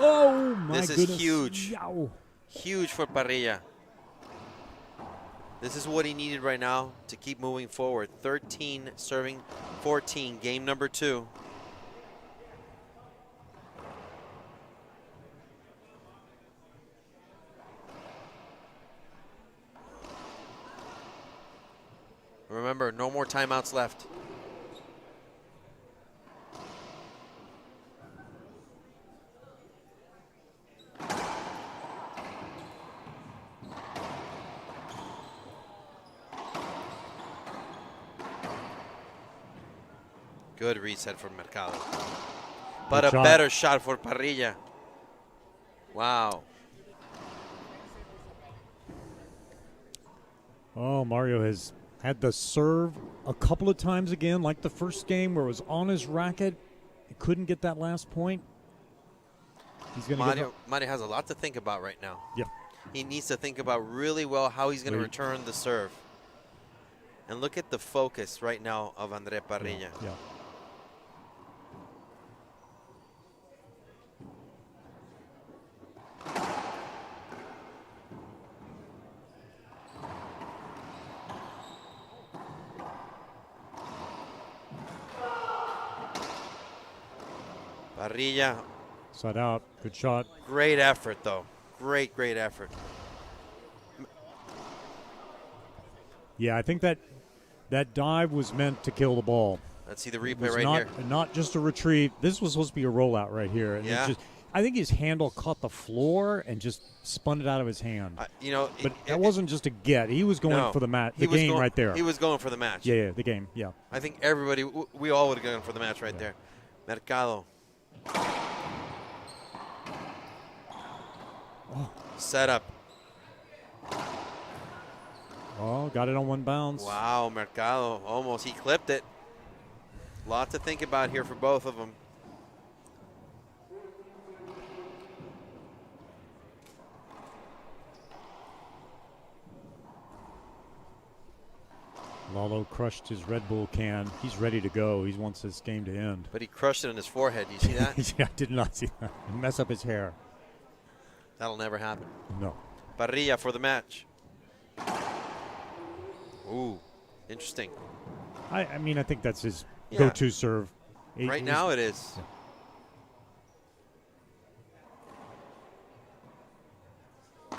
Oh, my goodness. This is huge. Yow. Huge for Parrilla. This is what he needed right now to keep moving forward. 13 serving 14, game number 2. Remember, no more timeouts left. Good reset for Mercado. But a better shot for Parrilla. Wow. Oh, Mario has had the serve a couple of times again, like the first game where it was on his racket. He couldn't get that last point. He's going to Mario has a lot to think about right now. Yeah. He needs to think about really well how he's going to return the serve. And look at the focus right now of Andre Parrilla. Yeah. Parrilla. Side out. Good shot. Great effort, though. Great effort. Yeah, I think that dive was meant to kill the ball. Let's see the replay right here. Not just a retrieve. This was supposed to be a rollout right here. And yeah. I think his handle caught the floor and just spun it out of his hand. But that wasn't just a get. He was going for the match. The game right there. He was going for the match. Yeah, the game. Yeah. I think everybody, we all would have gone for the match right there. Mercado. Set up. Oh, got it on one bounce. Wow, Mercado almost. He clipped it. Lot to think about here for both of them. Lalo crushed his Red Bull can. He's ready to go. He wants this game to end. But he crushed it on his forehead. You see that? Yeah, I did not see that. Mess up his hair. That'll never happen. No. Parrilla for the match. Ooh, interesting. I mean, I think that's his go-to serve. Right now it is. Yeah.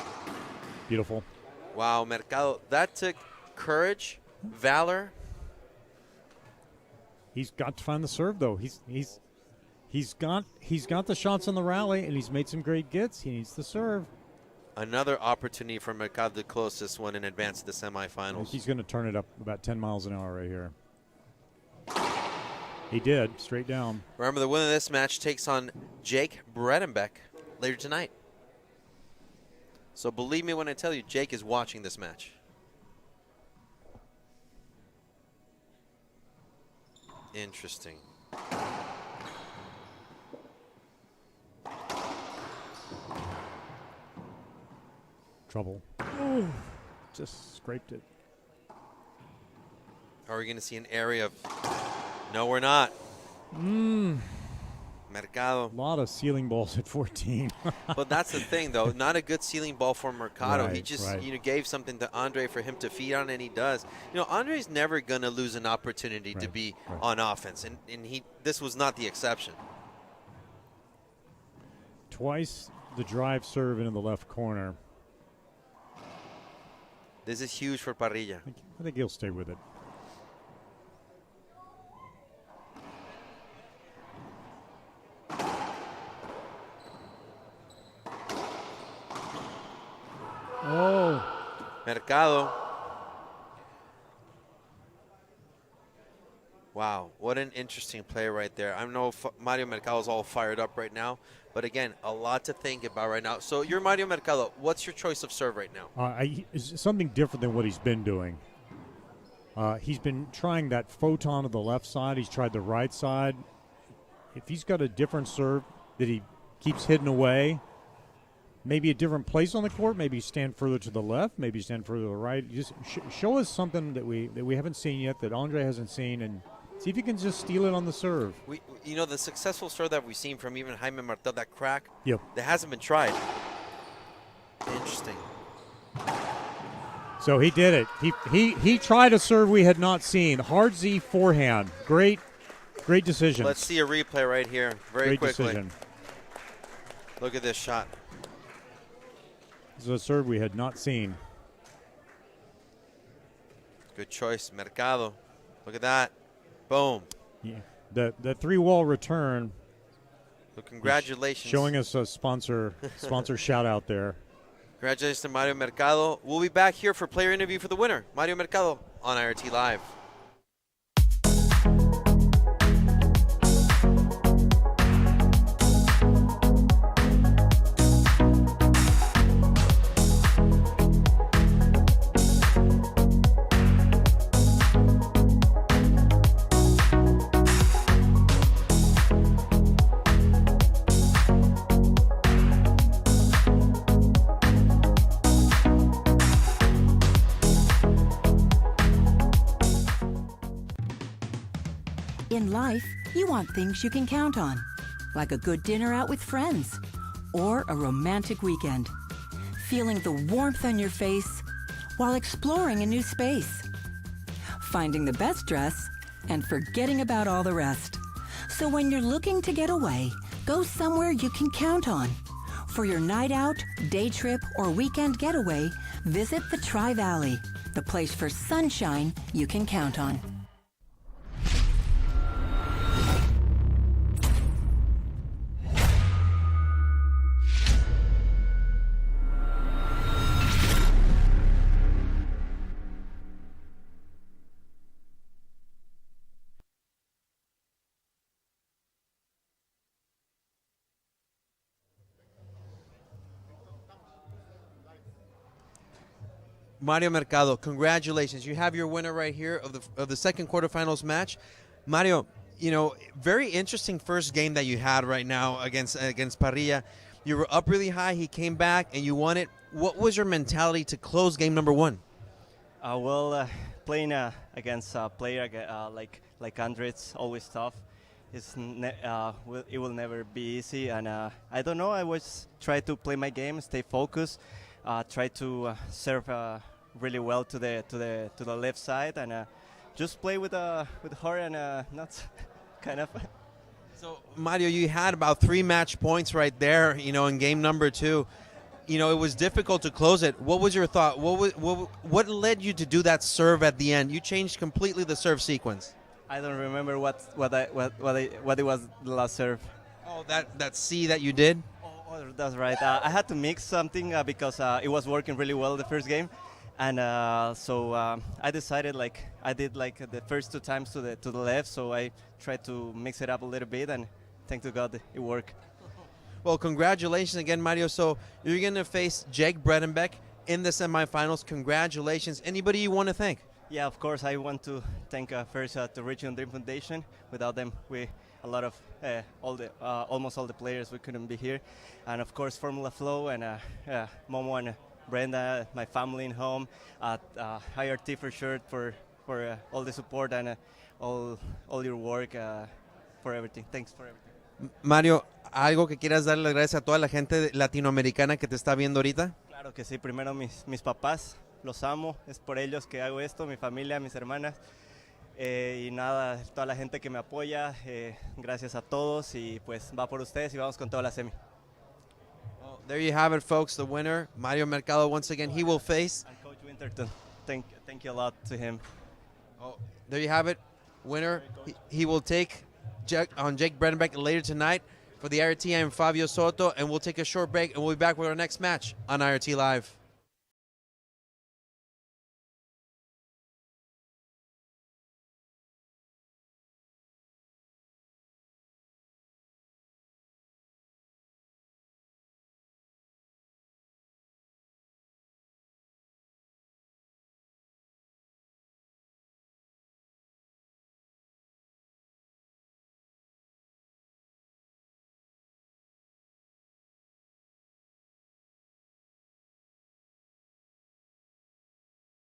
Beautiful. Wow, Mercado. That took courage, valor. He's got to find the serve, though. He's got the shots on the rally, and he's made some great gets. He needs the serve. Another opportunity for Mercado to close this one and advance to the semifinals. He's going to turn it up about 10 miles an hour right here. He did, straight down. Remember, the winner of this match takes on Jake Bredenbeck later tonight. So believe me when I tell you, Jake is watching this match. Interesting. Trouble. Ooh, just scraped it. Are we going to see an area of... No, we're not. Mercado. A lot of ceiling balls at 14. But that's the thing, though. Not a good ceiling ball for Mercado. He Right, just right. gave something to Andre for him to feed on, and he does. Andre's never going to lose an opportunity to be on offense, and this was not the exception. Twice the drive serve into the left corner. This is huge for Parrilla. I think he'll stay with it. Oh. Mercado. Wow, what an interesting play right there. I know Mario Mercado is all fired up right now, but again, a lot to think about right now. So you're Mario Mercado. What's your choice of serve right now? It's something different than what he's been doing. He's been trying that photon to the left side. He's tried the right side. If he's got a different serve that he keeps hidden away, maybe a different place on the court, maybe stand further to the left, maybe stand further to the right. Just show us something that we haven't seen yet, that Andre hasn't seen, and see if you can just steal it on the serve. The successful serve that we've seen from even Jaime Martel, that crack, Yep. that hasn't been tried. Interesting. So he did it. He tried a serve we had not seen. Hard Z forehand. Great decision. Let's see a replay right here very quickly. Decision. Look at this shot. This is a serve we had not seen. Good choice, Mercado. Look at that. Boom. Yeah. The three-wall return. So congratulations. Showing us a sponsor shout out there. Congratulations to Mario Mercado. We'll be back here for player interview for the winner, Mario Mercado, on IRT Live. In life, you want things you can count on, like a good dinner out with friends or a romantic weekend. Feeling the warmth on your face while exploring a new space. Finding the best dress and forgetting about all the rest. So when you're looking to get away, go somewhere you can count on. For your night out, day trip, or weekend getaway, visit the Tri-Valley, the place for sunshine you can count on. Mario Mercado, congratulations. You have your winner right here of the second quarterfinals match. Mario, very interesting first game that you had right now against Parrilla. You were up really high, he came back, and you won it. What was your mentality to close game number one? Playing against a player like Andre, it's always tough. It will never be easy, and I don't know. I was try to play my game, stay focused, try to serve really well to the left side, and just play with her and not kind of. So Mario, you had about 3 match points right there, in game number 2. It was difficult to close it. What was your thought? What led you to do that serve at the end? You changed completely the serve sequence. I don't remember what it was the last serve. Oh, that C that you did? Oh, that's right. I had to mix something because it was working really well the first game, And so I decided, like I did like the first 2 times to the left, so I tried to mix it up a little bit, and thank to God it worked. Well, congratulations again, Mario. So you're going to face Jake Bredenbeck in the semifinals. Congratulations. Anybody you want to thank? Yeah, of course. I want to thank first the Regional Dream Foundation. Without them, almost all the players, we couldn't be here. And of course, Formula Flow and Momo and Brenda, my family in home, IRT for sure for all the support and all your work for everything. Thanks for everything. Mario, ¿algo que quieras darle las gracias a toda la gente latinoamericana que te está viendo ahorita? Claro que sí. Primero mis papás, los amo. Es por ellos que hago esto, mi familia, mis hermanas. Y nada, toda la gente que me apoya, gracias a todos y pues va por ustedes y vamos con toda la semi. Well, there you have it, folks. The winner, Mario Mercado, once again, he will face. And Coach Winterton, thank you a lot to him. Oh, there you have it, winner. He will take Jake Bredenbeck later tonight. For the IRT, I am Fabio Soto, and we'll take a short break, and we'll be back with our next match on IRT Live.